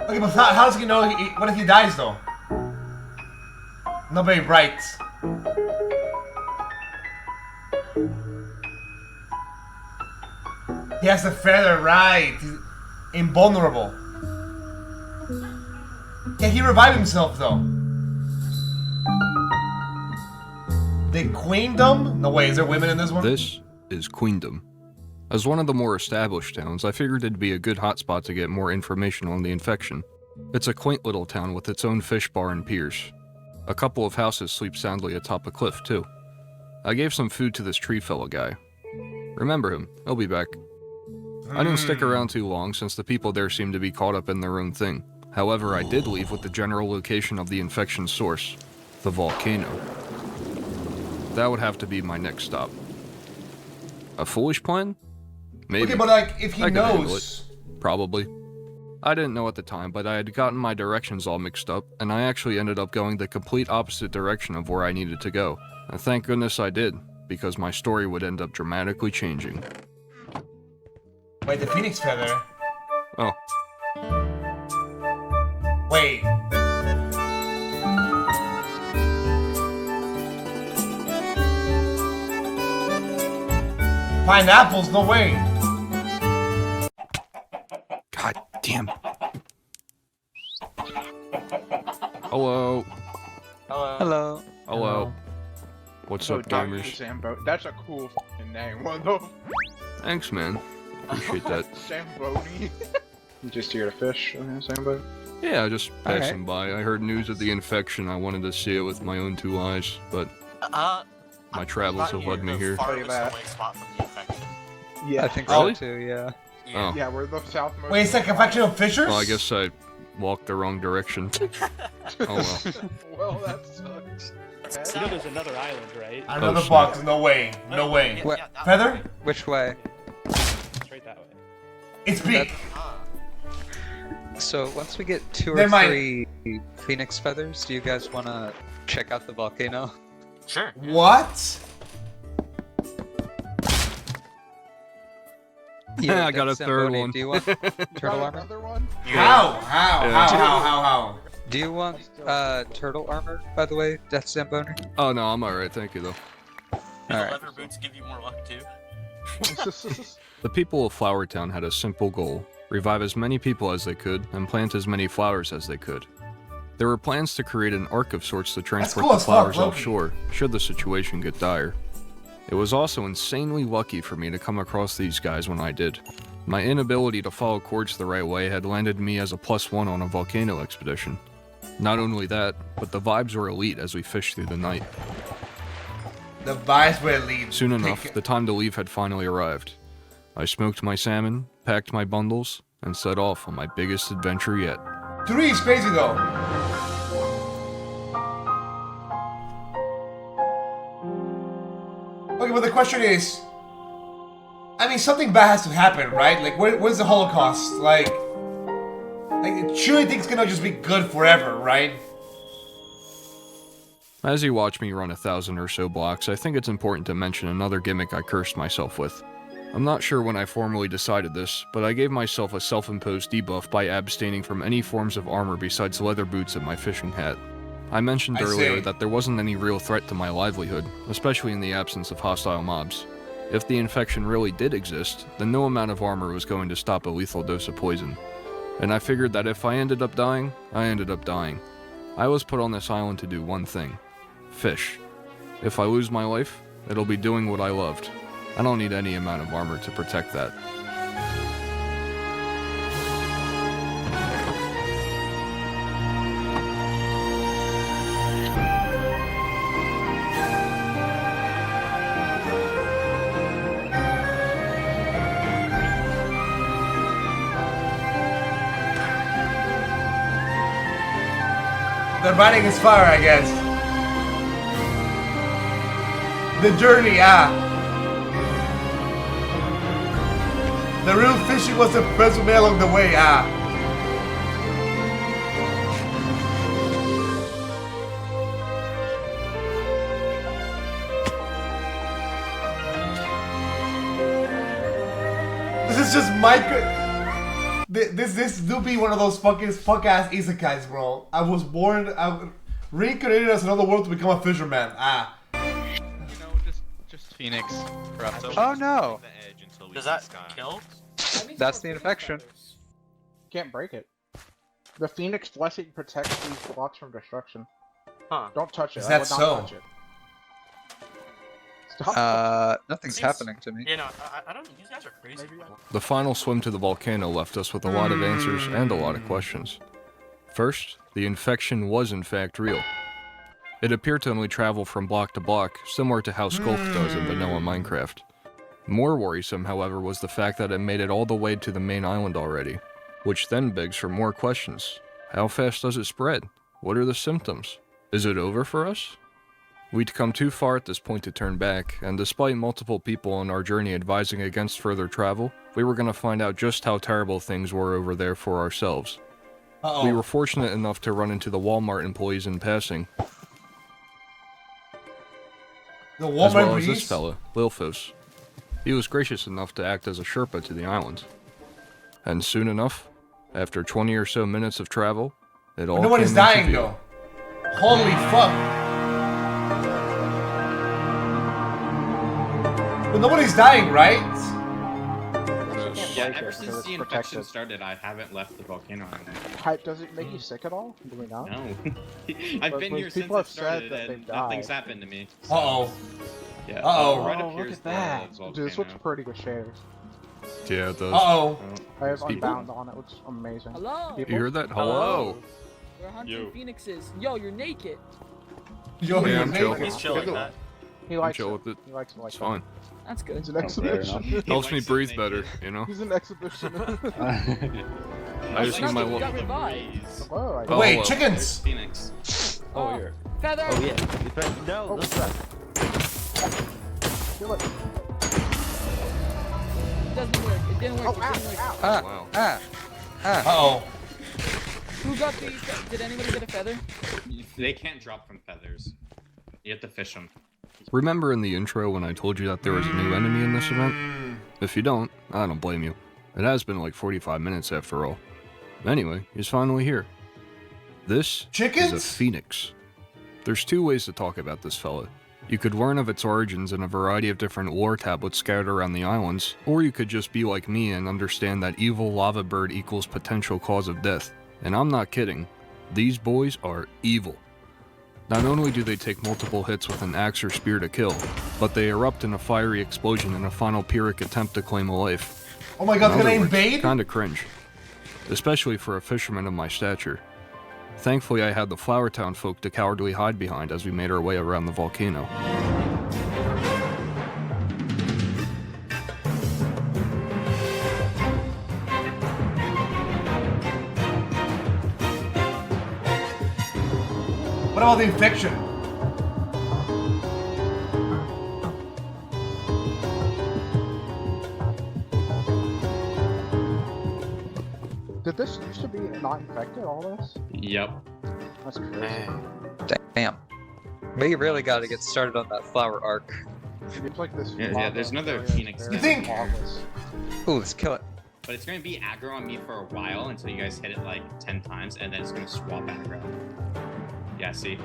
Okay, but how does he know what if he dies though? Nobody writes. He has a feather, right? He's invulnerable. Can he revive himself though? The Queendom? No way, is there women in this one? This is Queendom. As one of the more established towns, I figured it'd be a good hotspot to get more information on the infection. It's a quaint little town with its own fish bar and piers. A couple of houses sleep soundly atop a cliff, too. I gave some food to this tree fella guy. Remember him, he'll be back. I didn't stick around too long since the people there seemed to be caught up in their own thing. However, I did leave with the general location of the infection source, the volcano. That would have to be my next stop. A foolish plan? Maybe. Okay, but like, if he I could handle knows... it. Probably. I didn't know at the time, but I had gotten my directions all mixed up, and I actually ended up going the complete opposite direction of where I needed to go. And thank goodness I did, because my story would end up dramatically changing. Wait, the Phoenix Feather? Oh. Wait. Pineapples? No way. God damn. Hello. Hello. Hello. Hello. What's up, gamers? Zambo. That's a cool f***ing name. What the? Thanks, man. Appreciate that. Zamboni. Just here to fish, Zambo? Yeah, just passing by. I heard news of the infection. I wanted to see it with my own two eyes, but my travels have led me here. Yeah, I think so too. Yeah. Oh. Yeah, we're the southmost. Wait, it's like a faction of fishers? Well, I guess I walked the wrong direction. Oh well. Well, that sucks. You know there's another island, right? Another box? No way. No way. Feather? Which way? Straight that way. It's big. So once we get 2 Never or mind. 3 phoenix feathers, do you guys want to check out the volcano? Sure. What? Yeah, I got a third Zamboni, one. Do you want turtle armor? How? How? Do you want turtle armor, by the way, Death Zamboni? Oh no, I'm alright, thank you though. Alright. Leather boots give you more luck too. The people of Flower Town had a simple goal: revive as many people as they could and plant as many flowers as they could. There were plans to create an ark of sorts to transport cool the as fuck, flowers Loki. offshore, should the situation get dire. It was also insanely lucky for me to come across these guys when I did. My inability to follow course the right way had landed me as a +1 on a volcano expedition. Not only that, but the vibes were elite as we fished through the night. The vibes were elite. Soon enough, the time to leave had finally arrived. I smoked my salmon, packed my bundles, and set off on my biggest adventure yet. 3 is crazy though. Okay, but the question is, I mean, something bad has to happen, right? Like, where's the Holocaust? Like, surely things cannot just be good forever, right? As you watch me run 1,000 or so blocks, I think it's important to mention another gimmick I cursed myself with. I'm not sure when I formally decided this, but I gave myself a self-imposed debuff by abstaining from any forms of armor besides leather boots and my fishing hat. I mentioned earlier that there wasn't any real threat to my livelihood, especially in the absence of hostile mobs. If the infection really did exist, then no amount of armor was going to stop a lethal dose of poison. And I figured that if I ended up dying, I ended up dying. I was put on this island to do one thing: fish. If I lose my life, it'll be doing what I loved. I don't need any amount of armor to protect that. The writing is fire, I guess. The journey, The real fishing was the present me along the way, This is just This do be one of those fuck ass isekais, bro. I was born Reincarnated as another world to become a fisherman. Ah. Just Phoenix. Oh no! Does that kill? That's the infection. Can't break it. The Phoenix Blessing protects these blocks from destruction. Huh. Don't touch it. Is I that would not so? touch it. Stop. Nothing's happening to me. You know, I don't. These guys are crazy. The final swim to the volcano left us with a lot of answers and a lot of questions. First, the infection was in fact real. It appeared to only travel from block to block, similar to how Sculpt does in vanilla Minecraft. More worrisome, however, was the fact that it made it all the way to the main island already, which then begs for more questions. How fast does it spread? What are the symptoms? Is it over for us? We'd come too far at this point to turn back, and despite multiple people on our journey advising against further travel, we were going to find out just how terrible things were over there for ourselves. We were fortunate enough to run into the Walmart employees in passing, The as Walmart well as employees? this fella, Lilfos. He was gracious enough to act as a Sherpa to the island. And soon enough, after 20 or so minutes of travel, it all Nobody's came dying into view. though. Holy fuck. But nobody's dying, right? Yeah, ever since the infection started, I haven't left the volcano island. Does it make you sick at all? Do we not? No. I've been here since people have it started, said that and they've nothing's died. happened to me. So. Uh-oh. Yeah. Uh-oh. Right up Oh, here look is at the that. volcano. Dude, this looks pretty good shares. Yeah, it does. Uh-oh. I have People. Unbound on it, looks amazing. Hello. You heard that? Hello. We're hunting phoenixes. Yo, you're naked. Yo, Yeah, you're I'm chill. naked. He's chill like that. He I'm likes chill it. with it. He likes it like It's that. fine. That's good. He's an exhibition. Helps me breathe better, you know? He's an exhibition. I just need my You got little... revived. Oh, Oh, Wait, hello. chickens! Phoenix. Oh, here. Feather. Oh yeah. No, Oh, look. Kill it. It doesn't work. It didn't work. Oh, It didn't work. Wow. Uh-oh. Who got the? Did anybody get a feather? They can't drop from feathers. You have to fish them. Remember in the intro when I told you that there was a new enemy in this event? If you don't, I don't blame you. It has been like 45 minutes after all. Anyway, he's finally here. This Chickens? is a phoenix. There's two ways to talk about this fella. You could learn of its origins in a variety of different lore tablets scattered around the islands, or you could just be like me and understand that evil lava bird equals potential cause of death. And I'm not kidding. These boys are evil. Not only do they take multiple hits with an axe or spear to kill, but they erupt in a fiery explosion in a final Pyrrhic attempt to claim a life. Oh my god, In can I other words, invade? Kinda cringe. Especially for a fisherman of my stature. Thankfully I had the Flower Town folk to cowardly hide behind as we made our way around the volcano. What about the infection? Did this used to be not infected, all this? Yep. That's crazy. Damn. We really got to get started on that flower arc. Seems like this. Yeah, there's another Phoenix. You think? Ooh, let's kill it. But it's gonna be aggro on me for a while until you guys hit it like 10 times, and then it's gonna swap aggro. Yeah, see?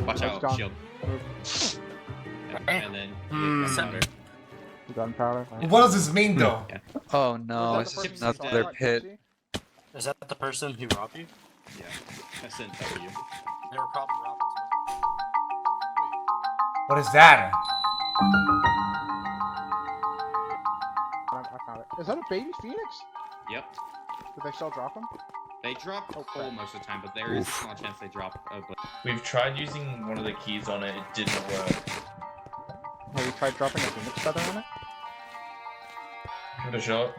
Watch out, gone. shield. And then you get gunpowder. Gunpowder. What does this mean though? Yeah. Oh no, it's just another pit. Is that the person who robbed you? Yeah, that's an W. They were probably robbing What is that? I found it. Is that a baby phoenix? Yep. Did they still drop them? They drop coal most of the time, but there is a small chance they drop a blade. We've tried using one of the keys on it. It didn't work. Have you tried dropping a phoenix feather on it? Give it a shot.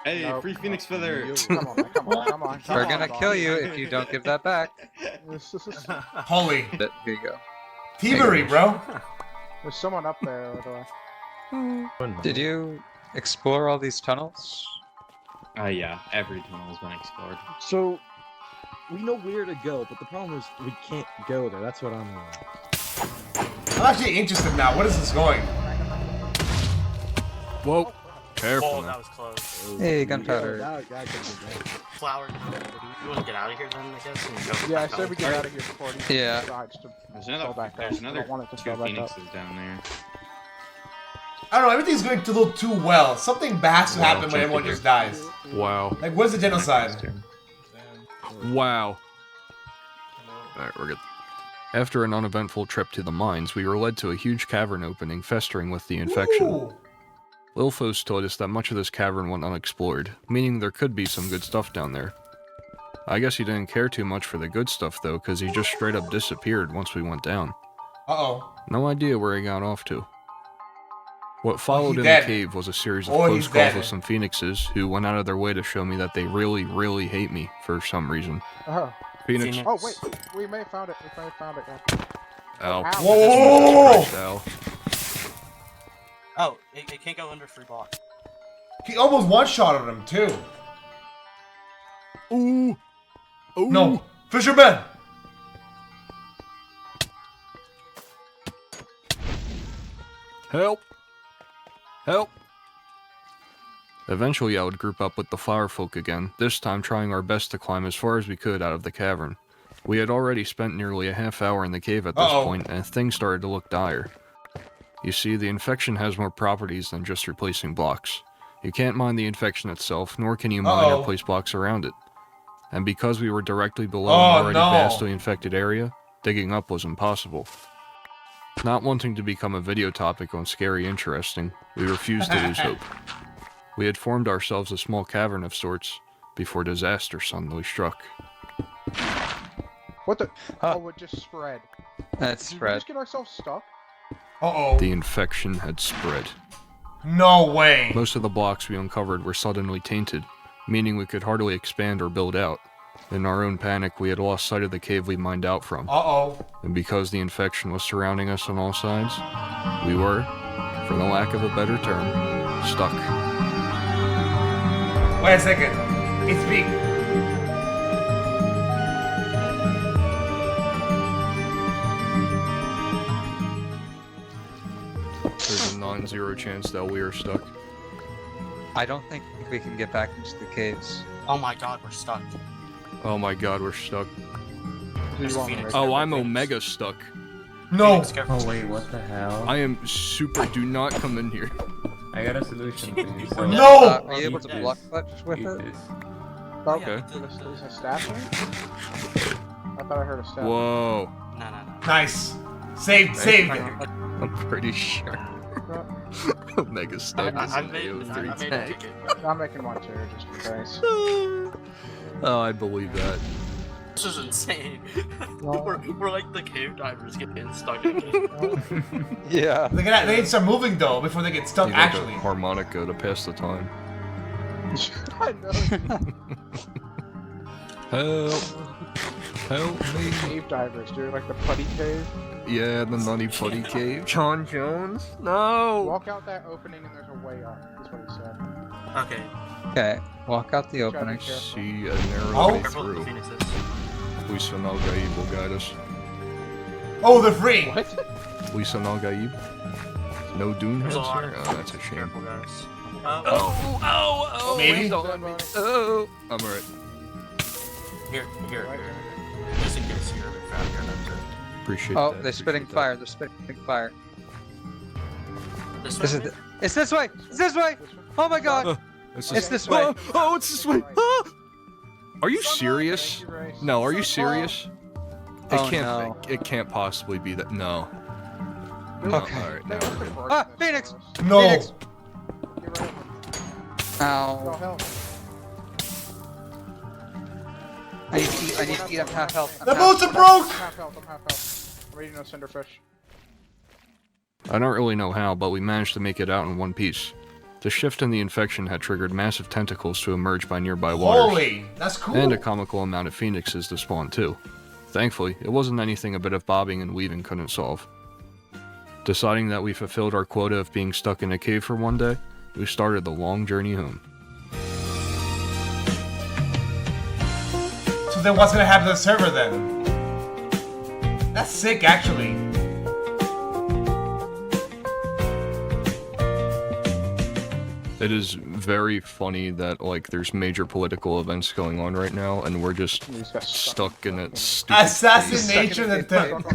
Hey, Nope. free Phoenix feather! Come on, come on, come on. We're gonna kill you if you don't give that back. Holy. Here you go. Thievery, bro. There's someone up there, by the way. Did you explore all these tunnels? Yeah, every tunnel has been explored. So we know where to go, but the problem is we can't go there. That's what I'm I'm actually interested now. What is this going? Whoa. Careful Oh, now. that was close. Hey, gunpowder. Flower. You want to get out of here then, I guess? And go Yeah, I back said out? we get out of here before he Yeah. decides to There's fall another. back There's up. I another don't want it to two fall back phoenixes up. down there. I don't know, everything's going a little too well. Something bad has to happen when check everyone it just here. dies. Wow. Like, where's the genocide? Wow. Alright, we're good. After an uneventful trip to the mines, we were led to a huge cavern opening festering with the infection. Ooh. Lilfos told us that much of this cavern went unexplored, meaning there could be some good stuff down there. I guess he didn't care too much for the good stuff though, because he just straight up disappeared once we went down. Uh-oh. No idea where he got off to. What followed in dead. the cave was a series of Oh, close he's calls dead. with some phoenixes who went out of their way to show me that they really, really hate me for some reason. Oh. Phoenix. Oh, wait. We may have found it. We may have found it. Yeah. Ow. Ow. Whoa! Christ, Al. Oh, it can't go under free block. He almost one-shotted him, too. Ooh. Ooh. No. Fisherman! Help! Help! Eventually I would group up with the flower folk again, this time trying our best to climb as far as we could out of the cavern. We had already spent nearly a half hour in the cave at this point, and things started to look dire. You see, the infection has more properties than just replacing blocks. You can't mine the infection itself, nor can you mine or place blocks around it. And because we were directly below an already vastly infected area, digging up was impossible. Not wanting to become a video topic on Scary Interesting, we refused to lose hope. We had formed ourselves a small cavern of sorts, before disaster suddenly struck. What the? Oh, it just spread. That's Did we spread. just get ourselves stuck? Uh-oh. The infection had spread. No way. Most of the blocks we uncovered were suddenly tainted, meaning we could hardly expand or build out. In our own panic, we had lost sight of the cave we mined out from. Uh-oh. And because the infection was surrounding us on all sides, we were, for the lack of a better term, stuck. Wait a second. It's big. There's a non-zero chance that we are stuck. I don't think we can get back into the caves. Oh my god, we're stuck. Oh my god, we're stuck. There's a phoenix. Oh, I'm Omega stuck. No! Oh wait, what the hell? I am super. Do not come in here. I got a solution for you. So No! Are you able to block clutch with Eat it? this. Okay. Is a staff here? I thought I heard a staff. Whoa. No. Nice. Saved. I'm pretty sure. Omega stuck is an AO3 tank. I'm making one too, just in case. Oh, I believe that. This is insane. No. we're like the cave divers getting stuck in it. Yeah. They need to start moving though before they get stuck. Need like Actually, a harmonica to pass the time. I know. Help! Help me! Cave divers, dude, like the putty cave. Yeah, the nutty putty cave. John Jones? No! Walk out that opening and there's a way up. That's what he said. Okay. Okay, walk out the opening. See a narrow Oh. way Careful with the through. phoenixes. Lisa Nalgaib will guide us. oh, they're free. What? Lisa Nalgaib? No Dune There's heads a lot here? of Oh, that's a shame. Careful, guys. Oh, Maybe. please don't let me. Oh, I'm alright. Here. Just in case you're a bit fat here, that's it. Appreciate Oh, that. they're spitting appreciate fire. They're spitting fire. This This way? is. It's this way. It's this way. Oh my god. that. It's this way. Oh, it's this way. Ah! Are you serious? No, are you serious? Oh, It can't. no. It can't possibly be that. No. No, Okay. All right. Now we're good. Ah, Phoenix. No. Phoenix. Get rid of him. Oh, Ow. help. I need to eat up half health. The boats are broke. I'm half health. I'm reading no cinderfish. I don't really know how, but we managed to make it out in one piece. The shift in the infection had triggered massive tentacles to emerge by nearby waters. Holy, that's cool. And a comical amount of phoenixes to spawn too. Thankfully, it wasn't anything a bit of bobbing and weaving couldn't solve. Deciding that we fulfilled our quota of being stuck in a cave for one day, we started the long journey home. So then what's gonna happen to the server then? That's sick, actually. It is very funny that, like, there's major political events going on right now, and we're just stuck in that stupid Assassination attempt.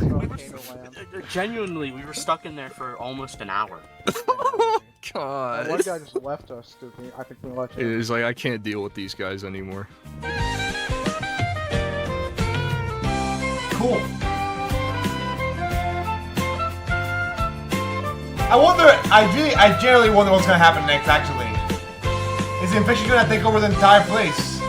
Genuinely, we were stuck in there for almost an hour. God. One guy just left us, stupid. I think we left him. It's like, I can't deal with these guys anymore. Cool. I generally wonder what's gonna happen next, actually. Is the infection gonna take over the entire place?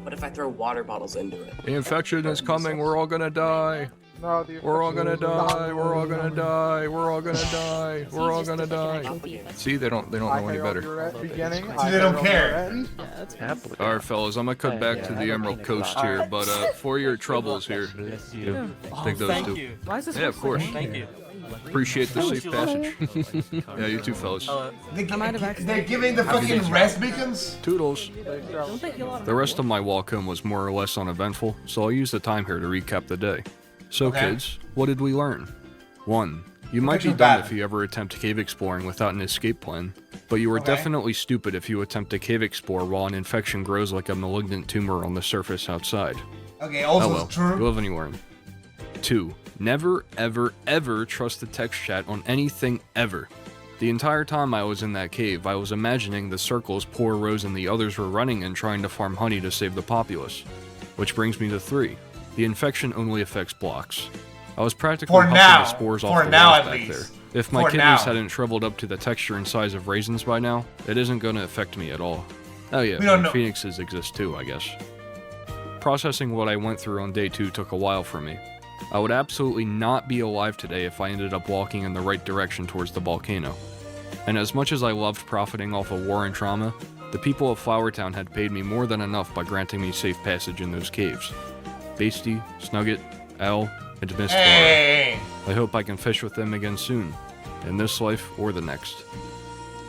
What if I throw water bottles into it? The infection is coming, we're all gonna die. No, we're all gonna die, we're all gonna die, we're all gonna die, we're all gonna die. See, they don't know any better. See, they don't care. Alright, fellas, I'm gonna cut back to the Emerald Coast here, but for your troubles here, take those two. Yeah, of course. Thank you. Appreciate the safe passage. Yeah, you too, fellas. They're giving the fucking rest beacons? Toodles. The rest of my walk home was more or less uneventful, so I'll use the time here to recap the day. So kids, what did we learn? 1. You might be dumb if you ever attempt cave exploring without an escape plan, but you are definitely stupid if you attempt to cave explore while an infection grows like a malignant tumor on the surface outside. Okay, also it's true. You live and you learn. 2. Never, ever, ever trust the text chat on anything ever. The entire time I was in that cave, I was imagining the circles poor Rose and the others were running in trying to farm honey to save the populace. Which brings me to 3. The infection only affects blocks. I was practically huffing the spores off the walls back there. If my kidneys hadn't shriveled up to the texture and size of raisins by now, it isn't gonna affect me at all. Oh yeah, and phoenixes exist too, I guess. Processing what I went through on day 2 took a while for me. I would absolutely not be alive today if I ended up walking in the right direction towards the volcano. And as much as I loved profiting off of war and trauma, the people of Flowertown had paid me more than enough by granting me safe passage in those caves. Basty, Snugget, Al, and Mistflower. Hey. I hope I can fish with them again soon, in this life or the next.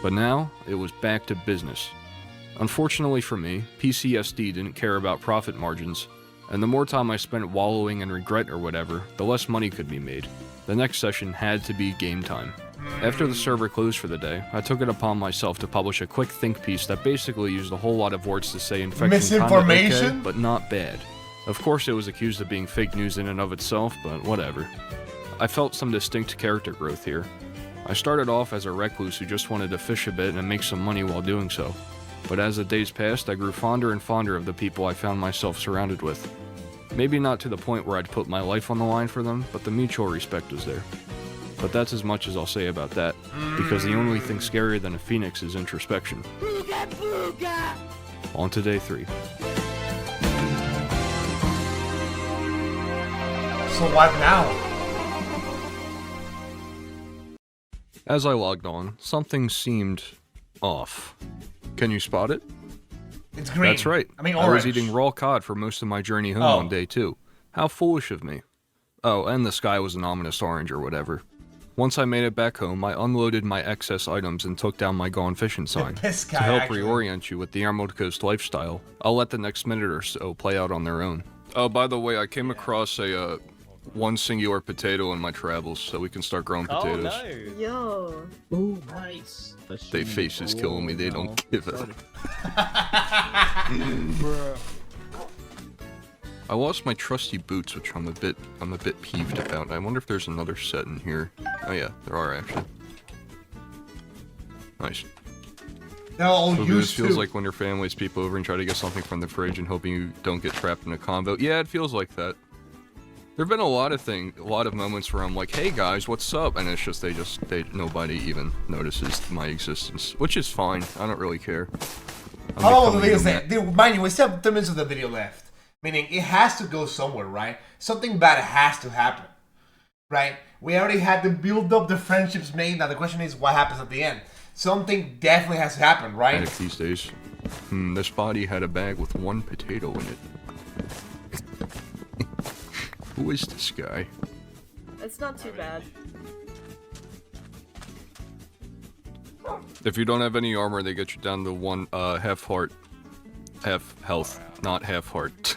But now, it was back to business. Unfortunately for me, PCSD didn't care about profit margins, and the more time I spent wallowing in regret or whatever, the less money could be made. The next session had to be game time. After the server closed for the day, I took it upon myself to publish a quick think piece that basically used a whole lot of words to say infection kinda okay, but not bad. Of course it was accused of being fake news in and of itself, but whatever. I felt some distinct character growth here. I started off as a recluse who just wanted to fish a bit and make some money while doing so. But as the days passed, I grew fonder and fonder of the people I found myself surrounded with. Maybe not to the point where I'd put my life on the line for them, but the mutual respect was there. But that's as much as I'll say about that, because the only thing scarier than a phoenix is introspection. On to day 3. So what now? As I logged on, something seemed off. Can you spot it? It's green. That's right. I mean I was orange. eating raw cod for most of my journey home on day 2. How foolish of me. Oh, and the sky was an ominous orange or whatever. Once I made it back home, I unloaded my excess items and took down my gone fishing sign. This To guy, help actually. reorient you with the Emerald Coast lifestyle, I'll let the next minute or so play out on their own. Oh, by the way, I came across a one singular potato in my travels, so we can start growing potatoes. Yo. Ooh, nice. They faces killing me, they don't give it. I lost my trusty boots, which I'm a bit peeved about. I wonder if there's another set in here. Oh yeah, there are actually. Nice. No, So used this feels to. like when your families peep over and try to get something from the fridge and hoping you don't get trapped in a convo. Yeah, it feels like that. There've been a lot of moments where I'm like, "Hey guys, what's up?" And it's just nobody even notices my existence, which is fine. I don't really care. How long will the video say? Dude, mind you, we still have 10 minutes of the video left. Meaning, it has to go somewhere, right? Something bad has to happen, right? We already had to build up the friendships made. Now the question is, what happens at the end? Something definitely has to happen, right? Panic these days. This body had a bag with 1 potato in it. Who is this guy? It's not too bad. If you don't have any armor, they get you down to 1 half heart, half health, not half heart.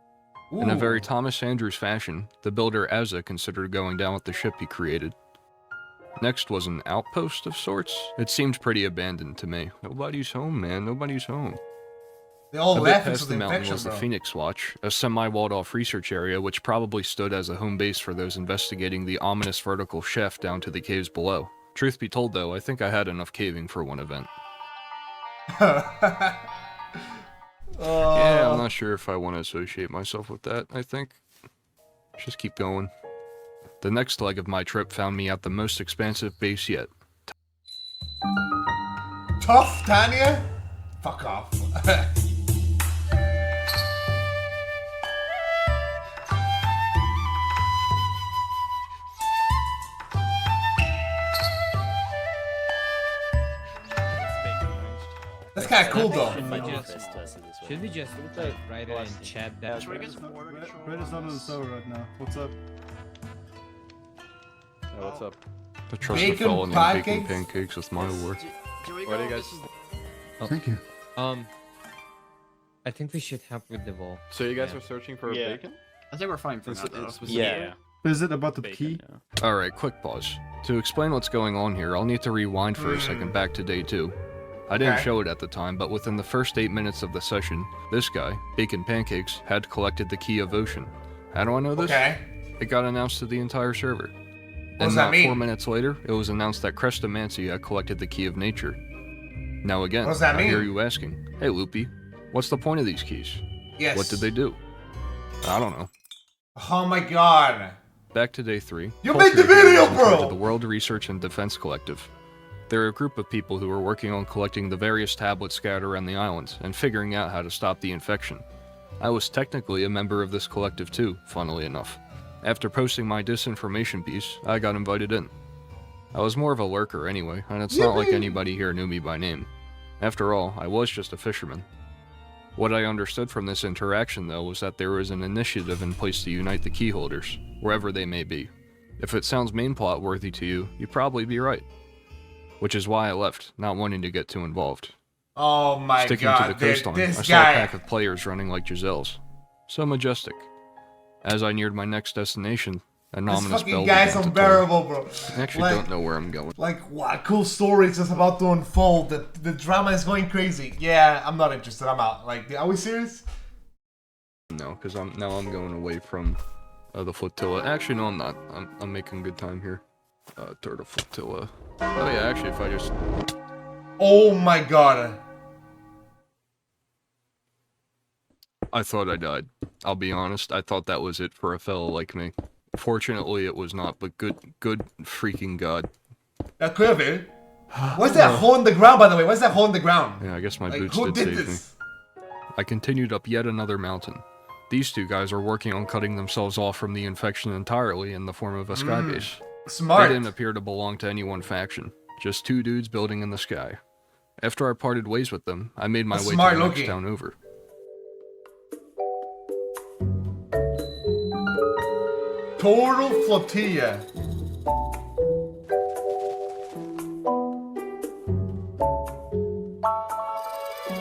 In a Ooh. very Thomas Andrews fashion, the builder Azza considered going down with the ship he created. Next was an outpost of sorts. It seemed pretty abandoned to me. Nobody's home, man. Nobody's home. They all A bit left past into the the mountain infection, was the bro. Phoenix Watch, a semi-walled-off research area which probably stood as a home base for those investigating the ominous vertical shaft down to the caves below. Truth be told, though, I think I had enough caving for one event. Yeah, I'm not sure if I want to associate myself with that, I think. Just keep going. The next leg of my trip found me at the most expansive base yet. Tough, Tanya? Fuck off. That's kind of cool, though. Should we just write it in chat that? Red is not on the server right now. What's up? Yeah, what's up? I trust the fellow named Baking Pancakes with my war. What do you guys? Thank you. I think we should help with the wall. So you guys are searching for bacon? I think we're fine for that. Yeah. Is it about the key? Alright, quick pause. To explain what's going on here, I'll need to rewind for a second back to day 2. I didn't show it at the time, but within the first 8 minutes of the session, this guy, Bacon Pancakes, had collected the Key of Ocean. How do I know this? It got announced to the entire server. And that not mean? 4 minutes later, it was announced that Crestomancy had collected the Key of Nature. Now again, What does that I hear mean? you asking, hey Loopy, what's the point of these keys? Yes. What did they do? I don't know. Oh my god. Back to day 3. You made the video, bro! The World Research and Defense Collective. They're a group of people who are working on collecting the various tablets scattered around the island and figuring out how to stop the infection. I was technically a member of this collective too, funnily enough. After posting my disinformation piece, I got invited in. I was more of a lurker anyway, and it's not like anybody here knew me by name. After all, I was just a fisherman. What I understood from this interaction, though, was that there was an initiative in place to unite the key holders, wherever they may be. If it sounds main plot worthy to you, you'd probably be right. Which is why I left, not wanting to get too involved. Oh my Sticking god, to the coastline, this I saw guy. a pack of players running like Giselles. So majestic. As I neared my next destination, an This ominous fucking bell guy's began to unbearable, toll. bro. I actually Like- don't know where I'm going. Like, what cool story is just about to unfold. The drama is going crazy. Yeah, I'm not interested. I'm out. Like, are we serious? No, because I'm going away from the flotilla. Actually, no, I'm not. I'm making good time here. Turtle flotilla. Oh yeah, actually, if I just... Oh my god. I thought I died. I'll be honest, I thought that was it for a fellow like me. Fortunately, it was not, but good freaking god. That could have been. What's that hole in the ground, by the way? What's that hole in the ground? Yeah, I guess my Like, boots who did did save this? me. I continued up yet another mountain. These two guys are working on cutting themselves off from the infection entirely in the form of a sky base. Smart. They didn't appear to belong to any one faction. Just two dudes building in the sky. After I parted ways with them, I made my way to Smart the next looking. town over. Total flotilla.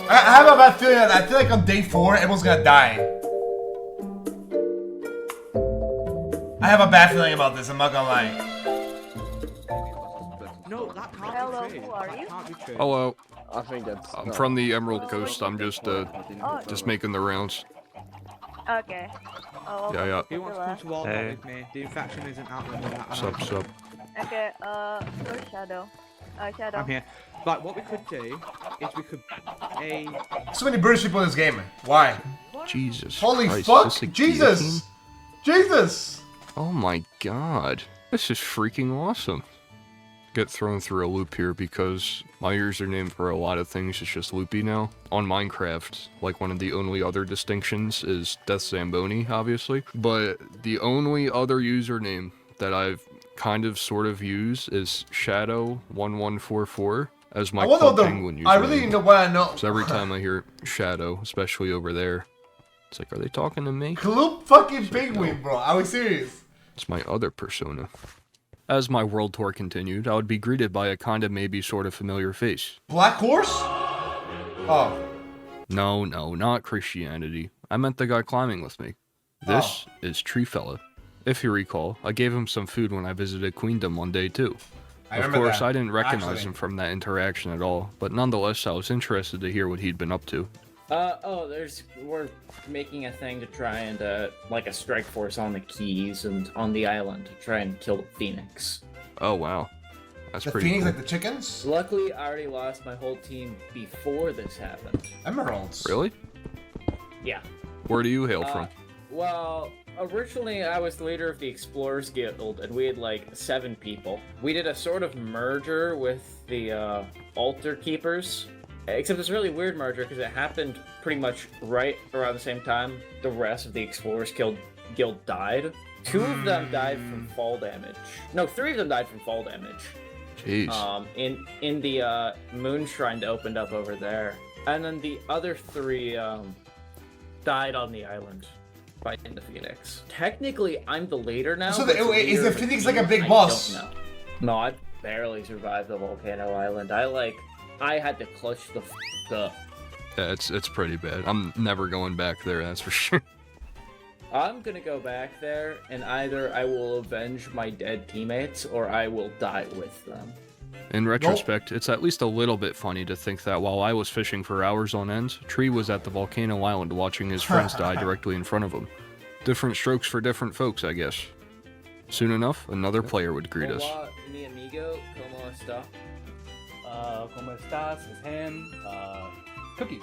I have a bad feeling that I feel like on day 4, everyone's gonna die. I have a bad feeling about this, I'm not gonna lie. No, that can't Hello, be true. who are That you? can't be true. Hello. I think that's. I'm from the Emerald Coast. I'm just making the rounds. Okay. Oh, Yeah, yeah. He wants to come to war with me. The infection isn't out there. Sup, sup. Okay, where's Shadow? Shadow. I'm here. Right, what we could do is we could So many British people in this game. Why? Jesus Holy Christ, fuck! this a Jesus! guillotine? Jesus! Oh my god. This is freaking awesome. Get thrown through a loop here because my username for a lot of things is just Loopy now. On Minecraft, like one of the only other distinctions is Death Zamboni, obviously. But the only other username that I've kind of sort of use is Shadow1144 as my I wonder Club what the- Penguin username. I really know what I know. So every time I hear Shadow, especially over there, it's like, are they talking to me? Club fucking penguin, bro. Are we serious? It's my other persona. As my world tour continued, I would be greeted by a kinda maybe sort of familiar face. Black horse? Oh. No, not Christianity. I meant the guy climbing with me. This is Tree Fella. If you recall, I gave him some food when I visited Queendom one day too. Of course, I didn't recognize him from that interaction at all, but nonetheless, I was interested to hear what he'd been up to. We're making a thing to try and, like a strike force on the keys and on the island to try and kill the Phoenix. Oh, wow. That's The pretty Phoenix, cool. like the chickens? Luckily, I already lost my whole team before this happened. Emeralds. Really? Yeah. Where do you hail from? Well, originally I was the leader of the Explorers Guild, and we had like 7 people. We did a sort of merger with the Altar Keepers, except it's a really weird merger because it happened pretty much right around the same time the rest of the Explorers Guild died. 2 of them died from fall damage. No, 3 of them died from fall damage. Jeez. In the Moon Shrine that opened up over there, and then the other 3 died on the island fighting the Phoenix. Technically, I'm the leader now. So but the is leader the of Phoenix team, like a big I boss? don't know. No, I barely survived the Volcano Island. I had to clutch the up. Yeah, it's pretty bad. I'm never going back there, that's for sure. I'm gonna go back there, and either I will avenge my dead teammates, or I will die with them. In retrospect, it's at least a little bit funny to think that while I was fishing for hours on end, Tree was at the Volcano Island watching his friends die directly in front of him. Different strokes for different folks, I guess. Soon enough, another player would greet us. Hola, mi amigo, ¿cómo está? ¿Cómo estás? Is him. Cookies.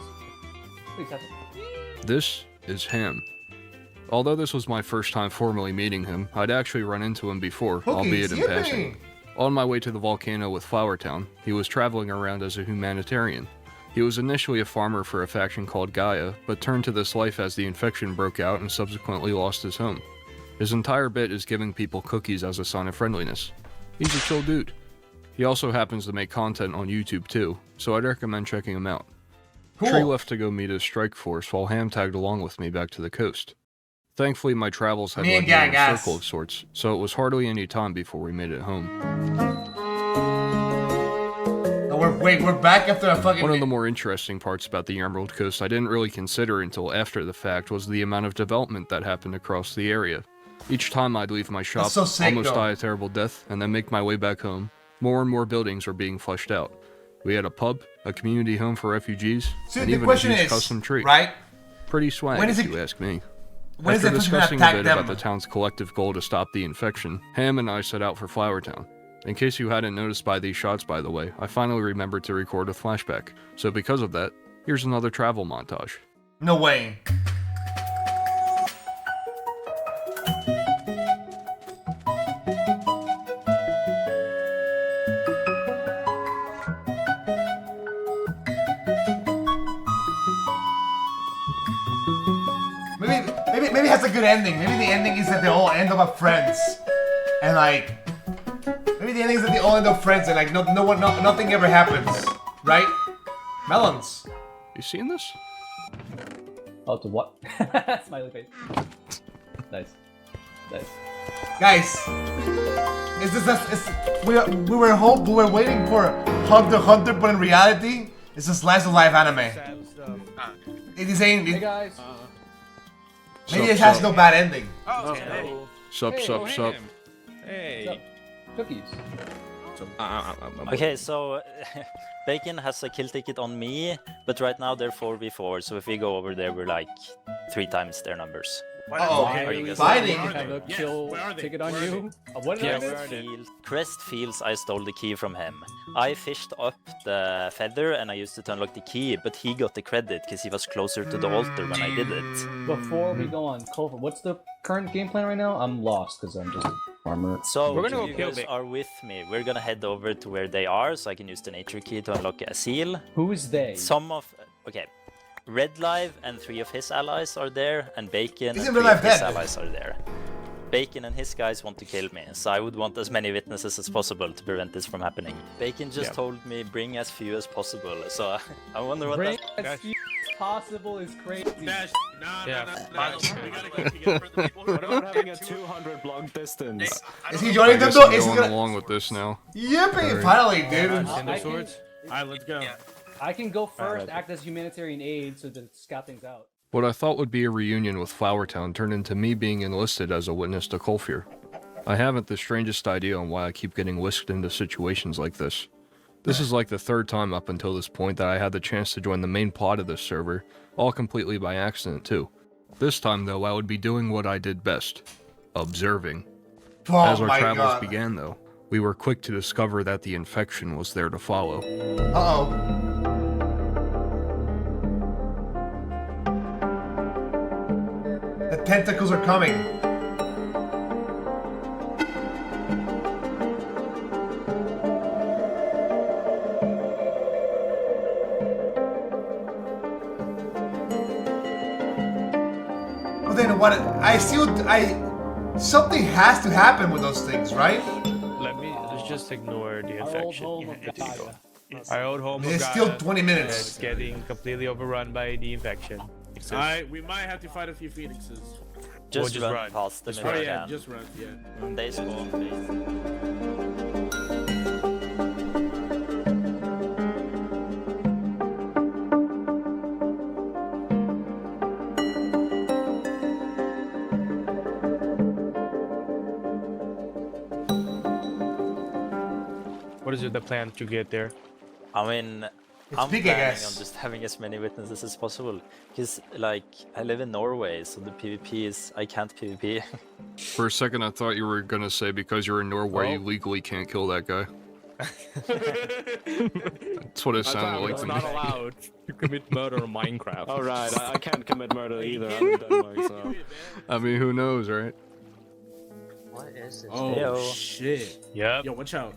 Please have some. This is Ham. Although this was my first time formally meeting him, I'd actually run into him before, albeit in passing. On my way to the volcano with Flower Town, he was traveling around as a humanitarian. He was initially a farmer for a faction called Gaia, but turned to this life as the infection broke out and subsequently lost his home. His entire bit is giving people cookies as a sign of friendliness. He's a chill dude. He also happens to make content on YouTube too, so I'd recommend checking him out. Cool. Tree left to go meet his strike force while Ham tagged along with me back to the coast. Thankfully, my travels had led me in a circle of sorts, so it was hardly any time before we made it home. We're back after a fucking... One of the more interesting parts about the Emerald Coast I didn't really consider until after the fact was the amount of development that happened across the area. Each time I'd leave my shop, so sick, almost though. die a terrible death, and then make my way back home, more and more buildings were being fleshed out. We had a pub, a community home for refugees, and even a huge custom tree. Right? Pretty swag, When is if it- you ask me. when is After it gonna discussing a attack bit them? about the town's collective goal to stop the infection, Ham and I set out for Flower Town. In case you hadn't noticed by these shots, by the way, I finally remembered to record a flashback. So because of that, here's another travel montage. No way. Maybe it has a good ending. Maybe the ending is that they all end up friends, and like, maybe the ending is that they all end up friends, and like nothing ever happens, right? Melons. You seen this? Oh, to what? Smiley face. Nice. Nice. Guys, we were waiting for Hunter x Hunter, but in reality, it's a slice of life anime. It is ain't. Hey guys. Maybe it has no bad ending. Oh, Sup. Hey. Cookies. Okay, so Bacon has a kill ticket on me, but right now they're 4v4, so if we go over there, we're like 3 times their numbers. Are you guys Fighting. Have a kill ticket on you. What did I do? Crest feels I stole the key from him. I fished up the feather and I used it to unlock the key, but he got the credit because he was closer to the altar when I did it. Before we go on, Culver, what's the current game plan right now? I'm lost because I'm just a farmer. So if you guys are with me, we're gonna head over to where they are, so I can use the nature key to unlock a seal. Who is they? Okay. Red Live and 3 of his allies are there, and Bacon and Isn't 3 Red Live of his dead? allies are there. Bacon and his guys want to kill me, so I would want as many witnesses as possible to prevent this from happening. Bacon just told me bring as few as possible, so I wonder what Bring that... as few as possible is crazy. We gotta go together for the people. What about having a 200 block distance? Is he joining I them guess though? I'm Is he going gonna? along with this now. Yippee! Finally, dude. Alright, let's go. I can go first, act as humanitarian aid so to scout things out. What I thought would be a reunion with Flowertown turned into me being enlisted as a witness to Colfear. I haven't the strangest idea on why I keep getting whisked into situations like this. This is like the third time up until this point that I had the chance to join the main plot of this server, all completely by accident too. This time though, I would be doing what I did best. Observing. As our travels began though, we were quick to discover that the infection was there to follow. Uh-oh. The tentacles are coming. Oh, then what? Something has to happen with those things, right? Let's just ignore the infection. Our old home of It's Gaia still 20 minutes. is getting completely overrun by the infection. Alright, we might have to fight a few phoenixes. Just run past them if you yeah, can. just run, yeah. They spawn. What is the plan to get there? I mean, I'm planning on just having as many witnesses as possible. Because, like, I live in Norway, so the PvP is... I can't PvP. For a second I thought you were gonna say because you're in Norway you legally can't kill that guy. That's what it sounded like to me. Not allowed to commit murder in Minecraft. All right, I can't commit murder either. I'm in Denmark, so. I mean, who knows, right? What is this? Oh, shit. Yep. Yo, watch out.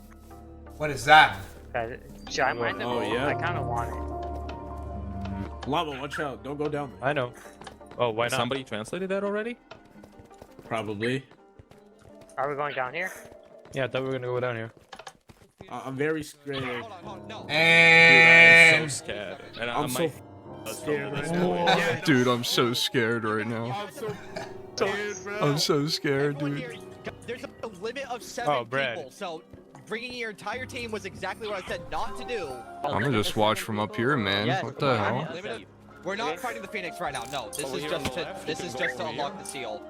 What is that? Should I mind the Oh, gold? yeah. I kind of want it. Lava, watch out. Don't go down there. I know. Oh, why not? Somebody translated that already? Probably. Are we going down here? Yeah, I thought we were gonna go down here. I'm very scared. And... I'm so scared. And I'm so scared right now. Dude, I'm so scared right now. I'm so scared, bro. I'm so scared, dude. There's a limit of 7 Brad. people, so bringing your entire team was exactly what I said not to do. I'm gonna just watch from up here, man. Yes, What the hell? We're not fighting the Phoenix right now. No, this is just to unlock the seal.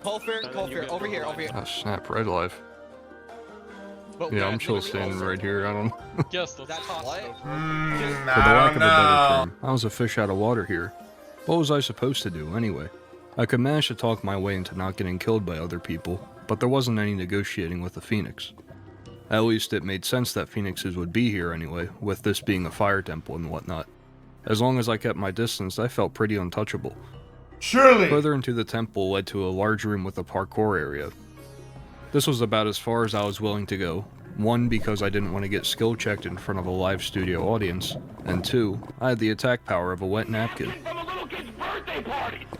Colfer, over here. Oh snap, red life. But Yeah, I'm still standing right here. I don't. Just that's what? For the lack of a better term, I was a fish out of water here. What was I supposed to do anyway? I could manage to talk my way into not getting killed by other people, but there wasn't any negotiating with the Phoenix. At least it made sense that Phoenixes would be here anyway, with this being a fire temple and whatnot. As long as I kept my distance, I felt pretty untouchable. Surely! Further into the temple led to a large room with a parkour area. This was about as far as I was willing to go. 1, because I didn't want to get skill checked in front of a live studio audience, and 2, I had the attack power of a wet napkin.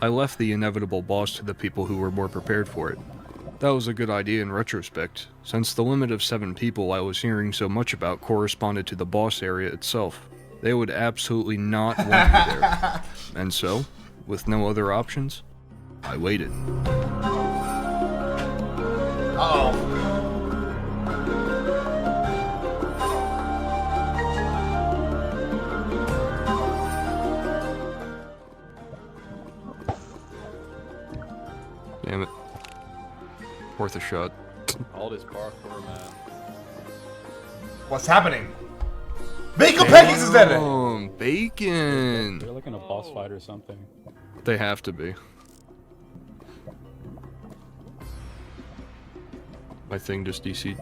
I left the inevitable boss to the people who were more prepared for it. That was a good idea in retrospect, since the limit of 7 people I was hearing so much about corresponded to the boss area itself. They would absolutely not want me there. And so, with no other options, I waited. Uh-oh. Damn it. Worth a shot. All this parkour, man. What's happening? Bacon Pancakes is dead! Bacon! They're like in a boss fight or something. They have to be. My thing just DC'd.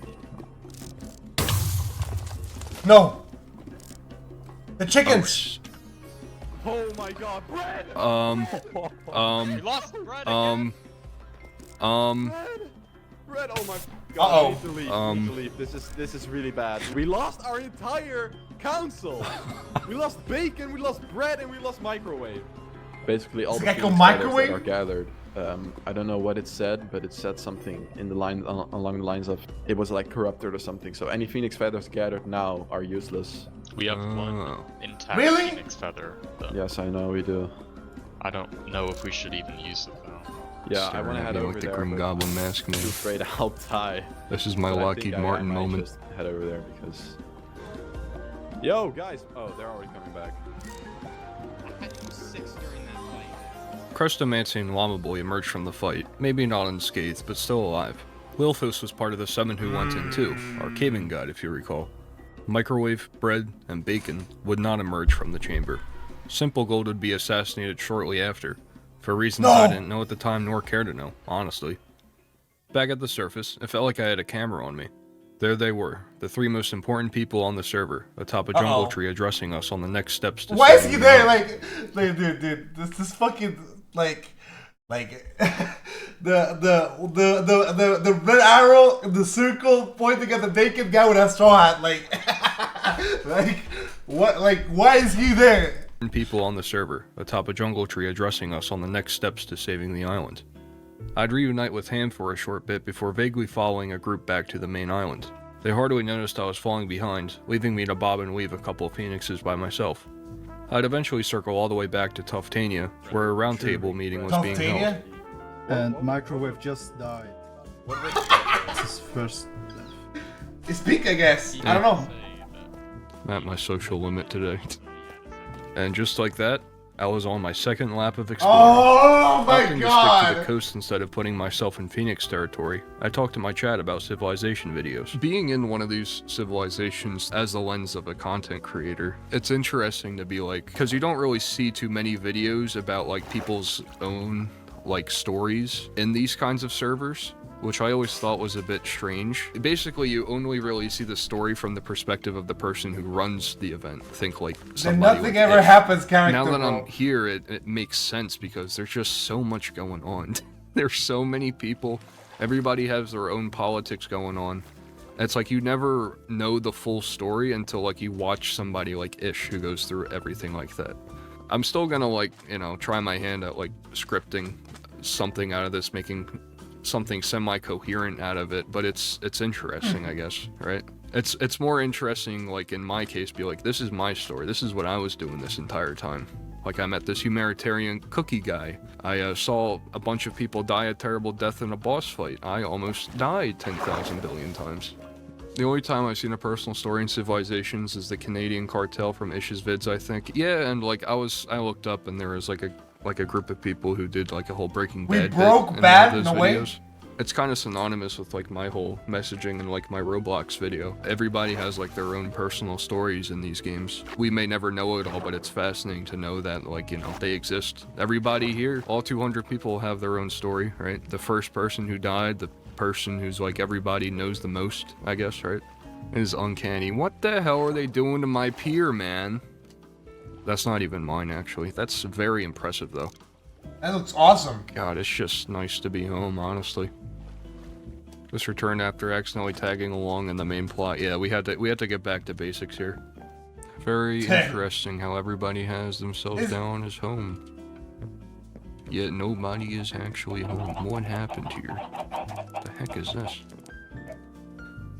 No! The chickens! Oh my god, bread! We lost bread again. Bread, oh my god. Uh-oh. We need to leave. We need to leave. This is really bad. We lost our entire council. We lost bacon, we lost bread, and we lost microwave. Basically, all Is the it like a Phoenix fighters microwave? that are gathered. I don't know what it said, but it said something in the line along the lines of it was like corrupted or something. So any Phoenix feathers gathered now are useless. We have one intact Really? Phoenix feather. Though. Yes, I know we do. I don't know if we should even use it though. Yeah, I want to head over like there. the Green but Goblin mask I'm man. afraid I'll die. This is my But I Lockheed think Martin I might moment. just head over there because. Yo, guys! Oh, they're already coming back. I had 6 during that fight. Crestomancy and Llama Boy emerged from the fight, maybe not unscathed, but still alive. Lilthos was part of the 7 who went in too, our caving guide if you recall. Microwave, bread, and bacon would not emerge from the chamber. Simple Gold would be assassinated shortly after, for reasons I didn't know at the time nor care to know, honestly. Back at the surface, it felt like I had a camera on me. There they were, the 3 most important people on the server, atop a jungle tree addressing us on the next steps to Why is he saving there? the Like, dude, this is fucking like the red arrow in the circle pointing at the naked guy with a straw hat. Like, what? Like, why is he there? People on the server, atop a jungle tree addressing us on the next steps to saving the island. I'd reunite with Ham for a short bit before vaguely following a group back to the main island. They hardly noticed I was falling behind, leaving me to bob and weave a couple of phoenixes by myself. I'd eventually circle all the way back to Tuftania, where a roundtable meeting was being held. And Microwave just died. It's his first death. It's peak, I guess. I don't know. I'm at my social limit today. And just like that, I was on my second lap of exploring. Oh my Opting god! to stick to the coast instead of putting myself in Phoenix territory, I talked to my chat about Civilization videos. Being in one of these civilizations as the lens of a content creator, it's interesting to be like, because you don't really see too many videos about like people's own like stories in these kinds of servers, which I always thought was a bit strange. Basically, you only really see the story from the perspective of the person who runs the event. Think like somebody nothing like ever Ish. happens character, Now that bro. I'm here, it makes sense because there's just so much going on. There's so many people. Everybody has their own politics going on. It's like you never know the full story until like you watch somebody like Ish who goes through everything like that. I'm still gonna like, you know, try my hand at like scripting something out of this, making something semi-coherent out of it, but it's interesting, I guess, right? It's more interesting, like in my case, be like, this is my story, this is what I was doing this entire time. Like I met this humanitarian cookie guy. I saw a bunch of people die a terrible death in a boss fight. I almost died 10,000 billion times. The only time I've seen a personal story in Civilizations is the Canadian cartel from Ish's vids, I think. Yeah, and like I looked up and there was like a group of people who did like a whole Breaking Bad broke bit in bad one of in a those way? videos. It's kind of synonymous with like my whole messaging and like my Roblox video. Everybody has like their own personal stories in these games. We may never know it all, but it's fascinating to know that like, you know, they exist. Everybody here, all 200 people have their own story, right? The first person who died, the person who's like everybody knows the most, I guess, right? It is uncanny. What the hell are they doing to my pier, man? That's not even mine, actually. That's very impressive, though. That looks awesome. God, it's just nice to be home, honestly. This returned after accidentally tagging along in the main plot. Yeah, we had to get back to basics here. Very interesting how everybody has themselves down as home. Yet nobody is actually home. What happened here? The heck is this?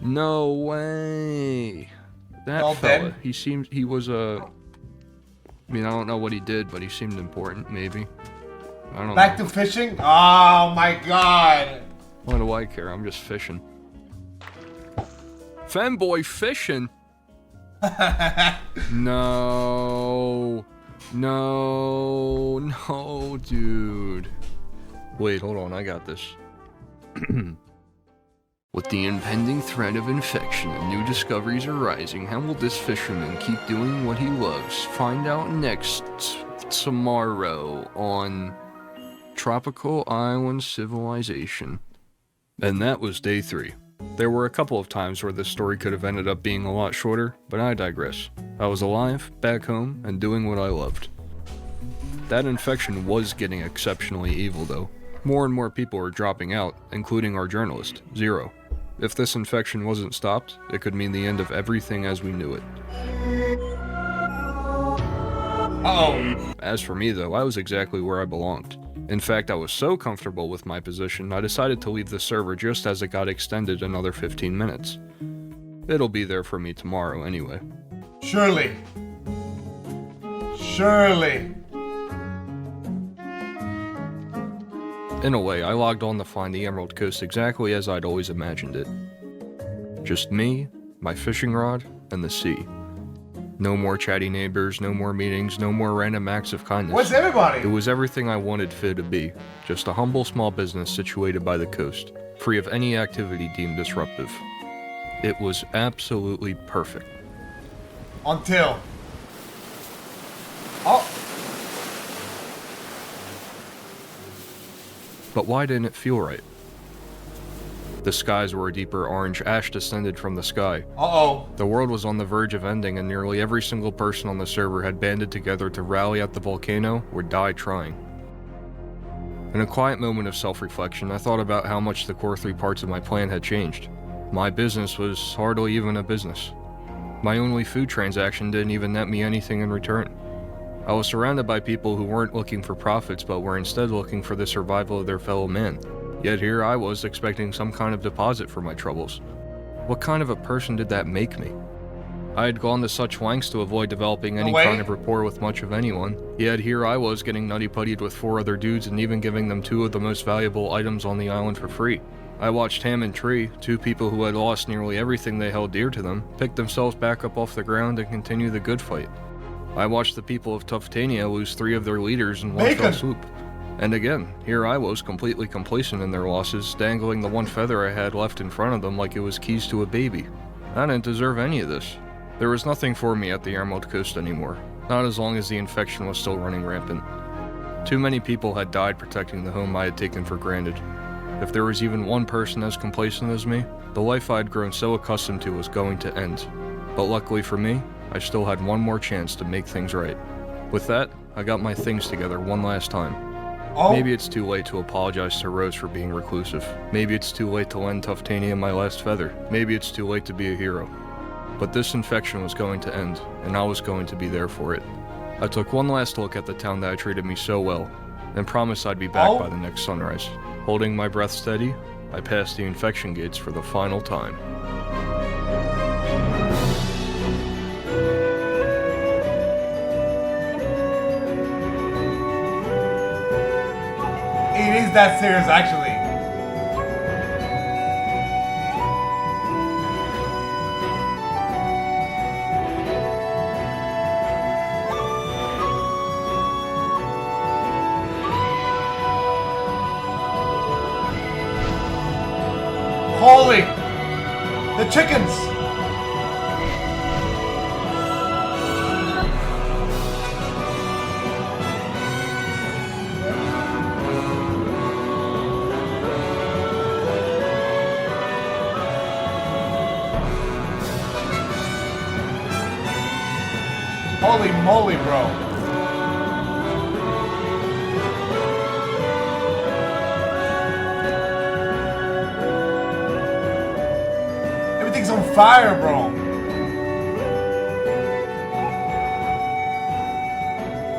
No way! That All fella, dead? he was a... I mean, I don't know what he did, but he seemed important, maybe. I don't Back know. to fishing? Oh my god! What do I care? I'm just fishing. Femboy fishing? No. No. No, dude. Wait, hold on. I got this. With the impending threat of infection and new discoveries arising, how will this fisherman keep doing what he loves? Find out next tomorrow on Tropical Island Civilization. And that was day 3. There were a couple of times where this story could have ended up being a lot shorter, but I digress. I was alive, back home, and doing what I loved. That infection was getting exceptionally evil though. More and more people were dropping out, including our journalist, Zero. If this infection wasn't stopped, it could mean the end of everything as we knew it. Uh-oh. As for me though, I was exactly where I belonged. In fact, I was so comfortable with my position, I decided to leave the server just as it got extended another 15 minutes. It'll be there for me tomorrow anyway. Surely. Surely. In a way, I logged on to find the Emerald Coast exactly as I'd always imagined it. Just me, my fishing rod, and the sea. No more chatty neighbors, no more meetings, no more random acts of kindness. Where's everybody? It was everything I wanted Fid to be. Just a humble small business situated by the coast, free of any activity deemed disruptive. It was absolutely perfect. Until... Oh! But why didn't it feel right? The skies were a deeper orange, ash descended from the sky. Uh-oh. The world was on the verge of ending and nearly every single person on the server had banded together to rally at the volcano or die trying. In a quiet moment of self-reflection, I thought about how much the core 3 parts of my plan had changed. My business was hardly even a business. My only food transaction didn't even net me anything in return. I was surrounded by people who weren't looking for profits but were instead looking for the survival of their fellow man. Yet here I was expecting some kind of deposit for my troubles. What kind of a person did that make me? I had gone to such lengths to avoid developing any kind of rapport with much of anyone, yet here I was getting nutty-puttied with 4 other dudes and even giving them 2 of the most valuable items on the island for free. I watched Ham and Tree, 2 people who had lost nearly everything they held dear to them, pick themselves back up off the ground and continue the good fight. I watched the people of Tuftania lose 3 of their leaders in one fell swoop. And again, here I was completely complacent in their losses, dangling the 1 feather I had left in front of them like it was keys to a baby. I didn't deserve any of this. There was nothing for me at the Emerald Coast anymore, not as long as the infection was still running rampant. Too many people had died protecting the home I had taken for granted. If there was even one person as complacent as me, the life I had grown so accustomed to was going to end. But luckily for me, I still had one more chance to make things right. With that, I got my things together one last time. Maybe it's too late to apologize to Rose for being reclusive. Maybe it's too late to lend Tuftania my last feather. Maybe it's too late to be a hero. But this infection was going to end, and I was going to be there for it. I took one last look at the town that had treated me so well, and promised I'd be back by the next sunrise. Holding my breath steady, I passed the infection gates for the final time. It is that serious, actually. Holy! The chickens! Holy moly, bro. Everything's on fire, bro.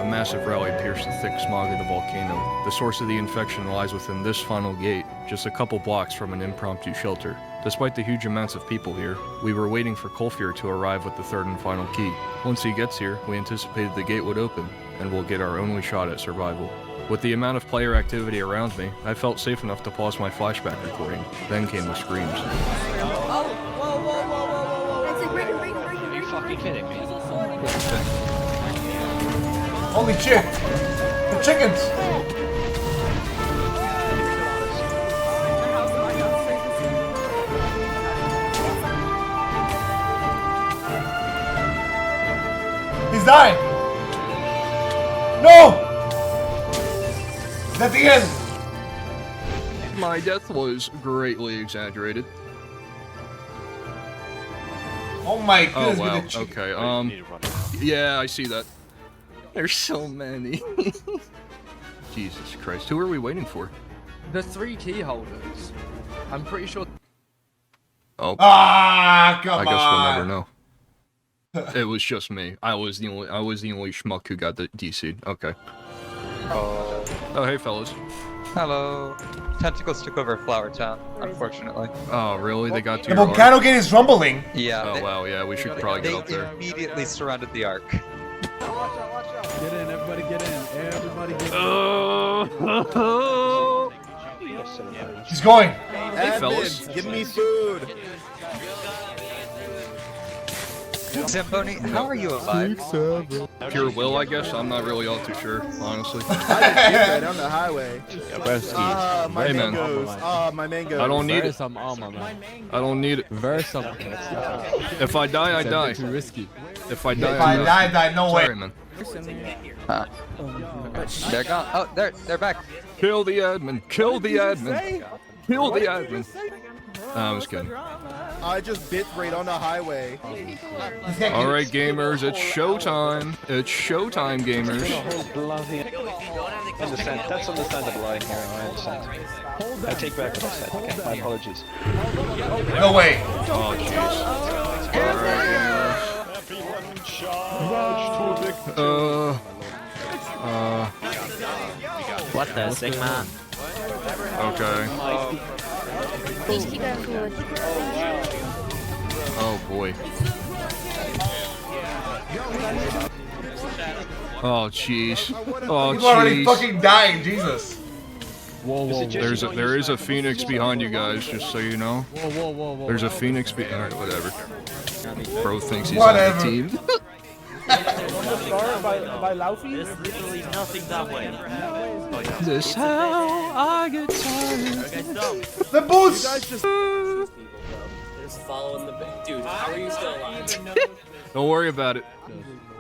A massive rally pierced the thick smog of the volcano. The source of the infection lies within this final gate, just a couple blocks from an impromptu shelter. Despite the huge amounts of people here, we were waiting for Kolfir to arrive with the 3rd and final key. Once he gets here, we anticipated the gate would open, and we'll get our only shot at survival. With the amount of player activity around me, I felt safe enough to pause my flashback recording. Then came the screams. Are you fucking kidding me? Holy shit! The chickens! He's dying! No! Is that the end? My death was greatly exaggerated. Oh my Oh goodness, wow, with the chicken. okay, yeah, I see that. There's so many. Jesus Christ, who are we waiting for? The 3 key holders. I'm pretty sure. Oh. Ah, come on. I guess we'll never know. It was just me. I was the only schmuck who got the DC'd. Okay. Oh, hey fellas. Hello. Tentacles took over Flower Town, unfortunately. Oh, really? They got to The your volcano arc? gate is rumbling. Yeah. Oh, wow, yeah, we should probably get up They there. immediately surrounded the arc. Get in, everybody get in. Everybody get in. He's going. Hey, fellas. Give me food. Zamboni, how are you alive? Pure will, I guess. I'm not really all too sure, honestly. I just get right on the highway. My Hey, man. mangoes. My mangoes. I don't need it. Some armor, man. I don't need it. Very some. If I die, I die. Too risky. If I die, If I die, no way. Sorry, man. They're gone. Oh, they're back. Kill the admin. Kill the admin. Kill the admin. I was kidding. I just bit right on the highway. Alright, gamers, it's showtime. It's showtime, gamers. Understand. That's understandable. I understand. I take back what I said. Okay, my apologies. No way. Oh, jeez. What the Sigma? Okay. Please keep that fluid. Oh boy. Oh jeez. Oh People are already jeez. fucking dying, Jesus. Whoa. There is a phoenix behind you guys, just so you know. Whoa. There's a phoenix alright, whatever. Bro thinks he's Whatever. on the team. There's literally nothing that way. This how I get tired. The boots! Just following the dude. How are you still alive? Don't worry about it.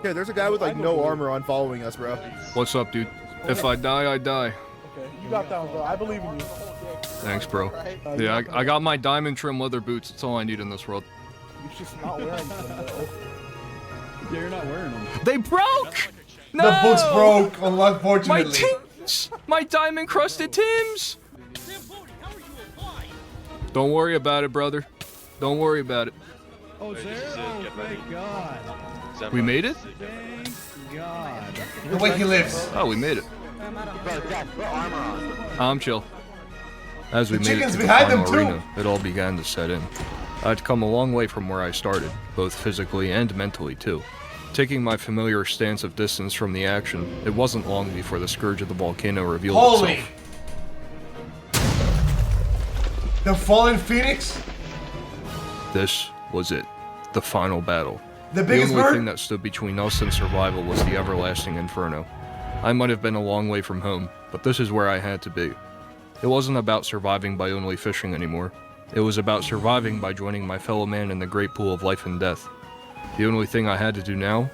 Yeah, there's a guy with like no armor on following us, bro. What's up, dude? If I die, I die. Okay, you got that one, bro. I believe in you. Thanks, bro. Yeah, I got my diamond trim leather boots. That's all I need in this world. You're just not wearing them, though. Yeah, you're not wearing them. They broke! No! The boots broke, unfortunately. My Tims! My diamond crusted Tims! Don't worry about it, brother. Don't worry about it. Oh, there? Oh, thank God. We made it? Thank God. The way he lives. Oh, we made it. I'm chill. As we The made it chicken's to the behind them, final too. arena, it all began to set in. I'd come a long way from where I started, both physically and mentally too. Taking my familiar stance of distance from the action, it wasn't long before the scourge of the volcano revealed Holy! itself. The fallen phoenix? This was it. The final battle. The biggest only bird? thing that stood between us and survival was the everlasting inferno. I might have been a long way from home, but this is where I had to be. It wasn't about surviving by only fishing anymore. It was about surviving by joining my fellow man in the great pool of life and death. The only thing I had to do now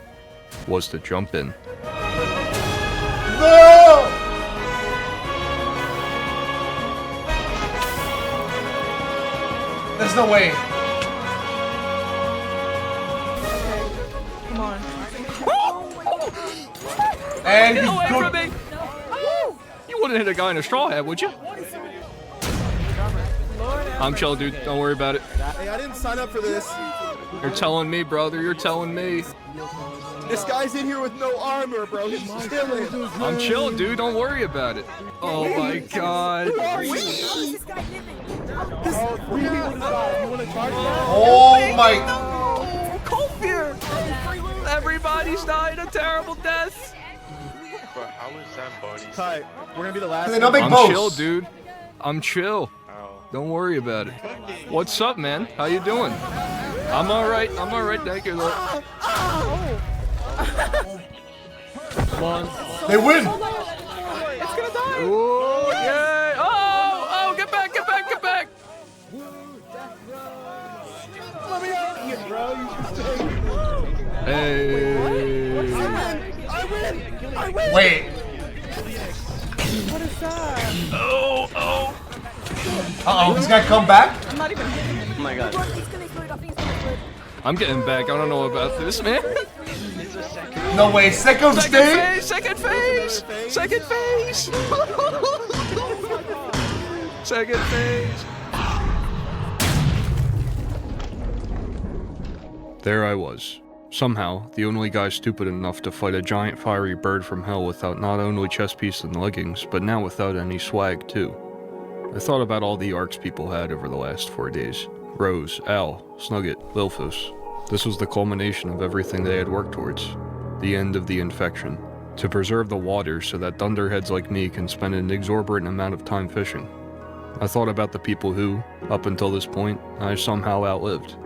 was to jump in. No! There's no way. Come on. And Get he's away good. from me! You wouldn't hit a guy in a straw hat, would you? I'm chill, dude. Don't worry about it. Hey, I didn't sign up for this. You're telling me, brother. You're telling me. This guy's in here with no armor, bro. He's chilling. I'm chill, dude. Don't worry about it. Oh my god. Oh my. Cold fear. Everybody's died a terrible death. Bro, how is Zamboni? Ty, we're gonna be the last. They're no big I'm boats. chill, dude. I'm chill. Don't worry about it. What's up, man? How you doing? I'm alright. I'm alright. Thank you, Lord. Come on. They win. It's gonna die. Oh, yay. Oh, get back, get back, get back. Let me out here, bro. You should stay. Hey. I win. Wait. What is that? Oh. Uh-oh, this guy come back? I'm not even hitting. Oh my god. He's gonna explode. I think he's gonna explode. I'm getting back. I don't know about this, man. No way. Second stage? Second phase. Second phase. Second phase. There I was. Somehow, the only guy stupid enough to fight a giant fiery bird from hell without not only chest piece and leggings, but now without any swag too. I thought about all the arcs people had over the last 4 days. Rose, Al, Snugget, Lilfos. This was the culmination of everything they had worked towards. The end of the infection. To preserve the water so that dunderheads like me can spend an exorbitant amount of time fishing. I thought about the people who, up until this point, I somehow outlived.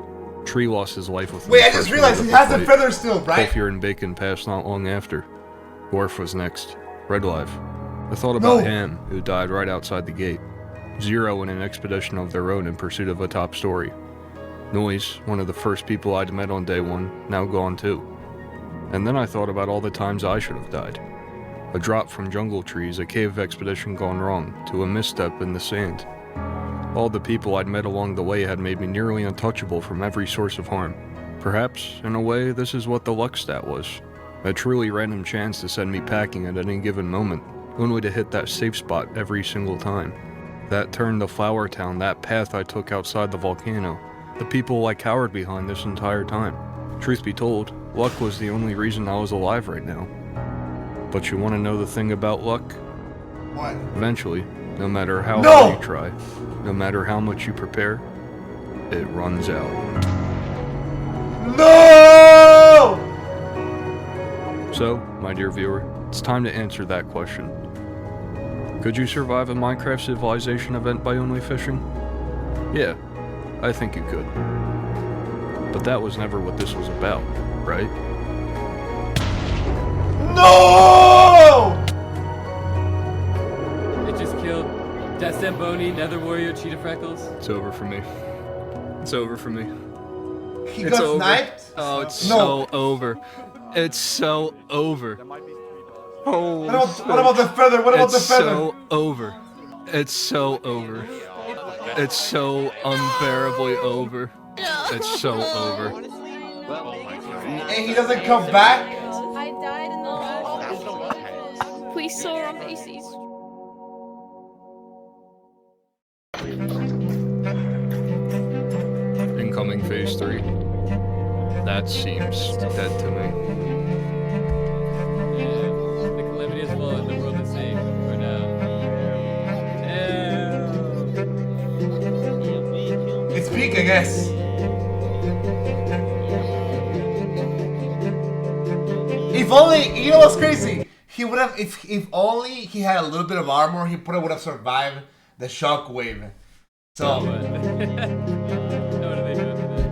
tree lost his life with Wait, I just realized he has the feather still, right? Colfier and Bacon passed not long after. Dwarf was next. Red Live. I thought about Ham, who died right outside the gate. Zero in an expedition of their own in pursuit of a top story. Noise, one of the first people I'd met on day one, now gone too. And then I thought about all the times I should have died. A drop from jungle trees, a cave expedition gone wrong, to a misstep in the sand. All the people I'd met along the way had made me nearly untouchable from every source of harm. Perhaps, in a way, this is what the luck stat was. A truly random chance to send me packing at any given moment, only to hit that safe spot every single time. That turn to Flower Town, that path I took outside the volcano, the people I cowered behind this entire time. Truth be told, luck was the only reason I was alive right now. But you want to know the thing about luck? What? Eventually, no matter how hard you try, no matter how much you prepare, it runs out. No! So, my dear viewer, it's time to answer that question. Could you survive a Minecraft Civilization event by only fishing? Yeah, I think you could. But that was never what this was about, right? No! It just killed Death Zamboni, Nether Warrior, Cheetah Freckles. It's over for me. It's over for me. He It's got over. sniped? Oh, it's so over. It's so over. Oh, what about the feather? What about the feather? It's so over. It's so over. It's so unbearably over. It's so over. And he doesn't come back? I died in the last. We saw our faces. Incoming phase 3. That seems dead to me. The calamity has fallen, the world is safe for now. It's peak, I guess. If only, you know what's crazy? He would have, if only he had a little bit of armor, he probably would have survived the shockwave. So. What are they doing today?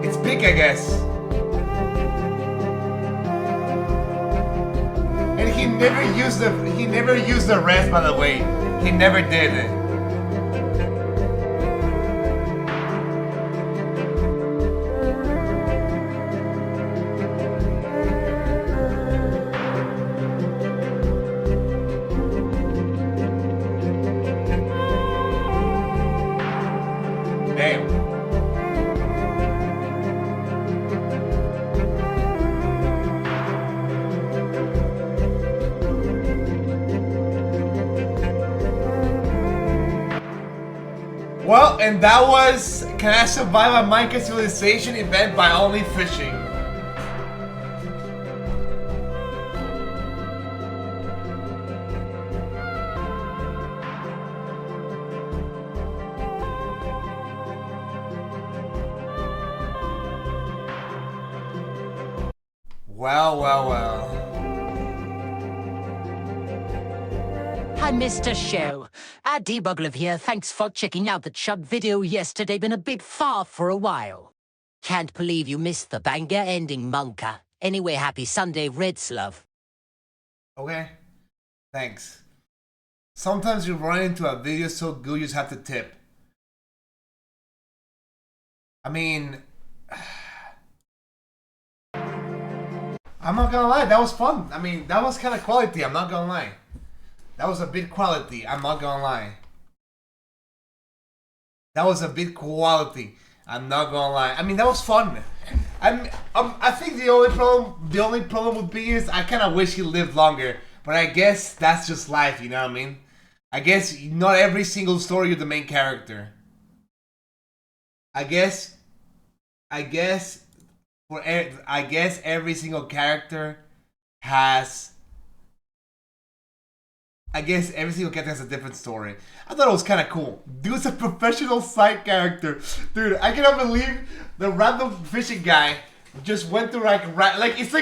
It's big, I guess. And he never used the rest, by the way. He never did it. Damn. Well, and that was Can I Survive a Minecraft Civilization event by only fishing. Well, well, well. Hi, Mr. Show. Debugler here. Thanks for checking out the Chub video yesterday. Been a bit far for a while. Can't believe you missed the banger ending, Monka. Anyway, happy Sunday, Redshell. Okay. Thanks. Sometimes you run into a video so good you just have to tip. I mean, I'm not gonna lie, that was fun. I mean, that was kind of quality, I'm not gonna lie. That was a bit quality, I'm not gonna lie. That was a bit quality, I'm not gonna lie. I mean, that was fun. I think the only problem would be is I kind of wish he lived longer. But I guess that's just life, you know what I mean? I guess not every single story you're the main character. I guess every single character has I guess every single character has a different story. I thought it was kind of cool. Dude's a professional side character. Dude, I cannot believe the random fishing guy just went through like it's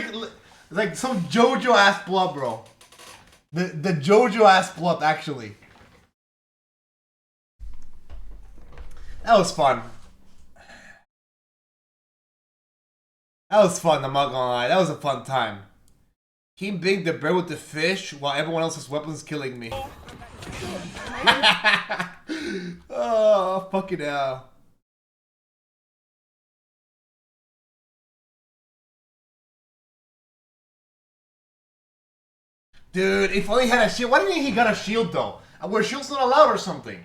like some JoJo ass plot, bro. The JoJo ass plot, actually. That was fun. That was fun, I'm not gonna lie. That was a fun time. Him being the bird with the fish while everyone else's weapons killing me. Oh, fucking hell. Dude, if only he had a shield. Why didn't he got a shield though? Were shields not allowed or something?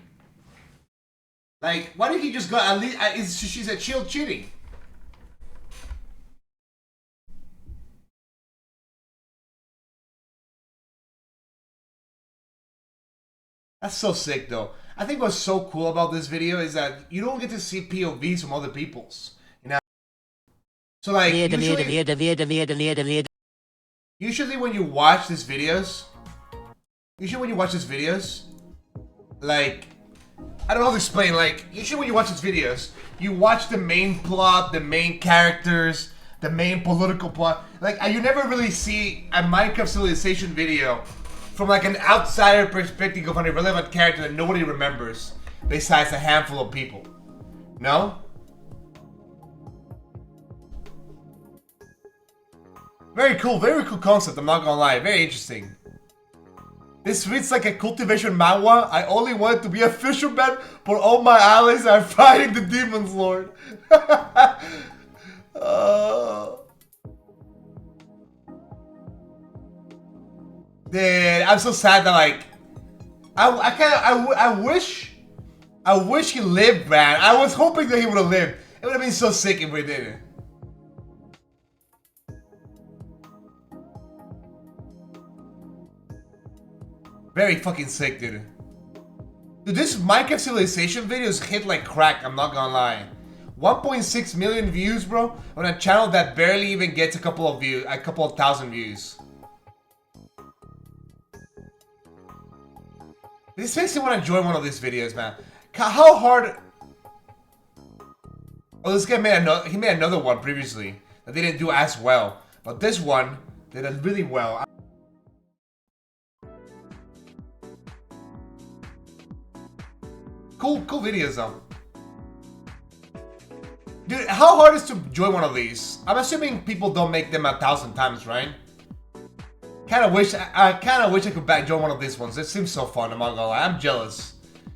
Like, why did he just go at least? She's a shield cheating. That's so sick though. I think what's so cool about this video is that you don't get to see POVs from other people's. You know? So like usually when you watch these videos, like I don't know how to explain, like usually when you watch these videos, you watch the main plot, the main characters, the main political plot. Like you never really see a Minecraft Civilization video from like an outsider perspective of an irrelevant character that nobody remembers besides a handful of people. No? Very cool concept, I'm not gonna lie, very interesting. This reads like a cultivation manhwa. I only wanted to be a fisherman, but all my allies are fighting the demons lord. Dude, I'm so sad that like I wish he lived, man. I was hoping that he would have lived. It would have been so sick if we didn't. Very fucking sick, dude. Dude, this Minecraft Civilization videos hit like crack, I'm not gonna lie. 1.6 million views, bro, on a channel that barely even gets a couple of thousand views. This makes me want to join one of these videos, man. How hard... Oh, this guy made another one previously that didn't do as well. But this one did it really well. Cool videos though. Dude, how hard is to join one of these? I'm assuming people don't make them 1,000 times, right? I kinda wish I could join one of these ones. It seems so fun, I'm not gonna lie. I'm jealous.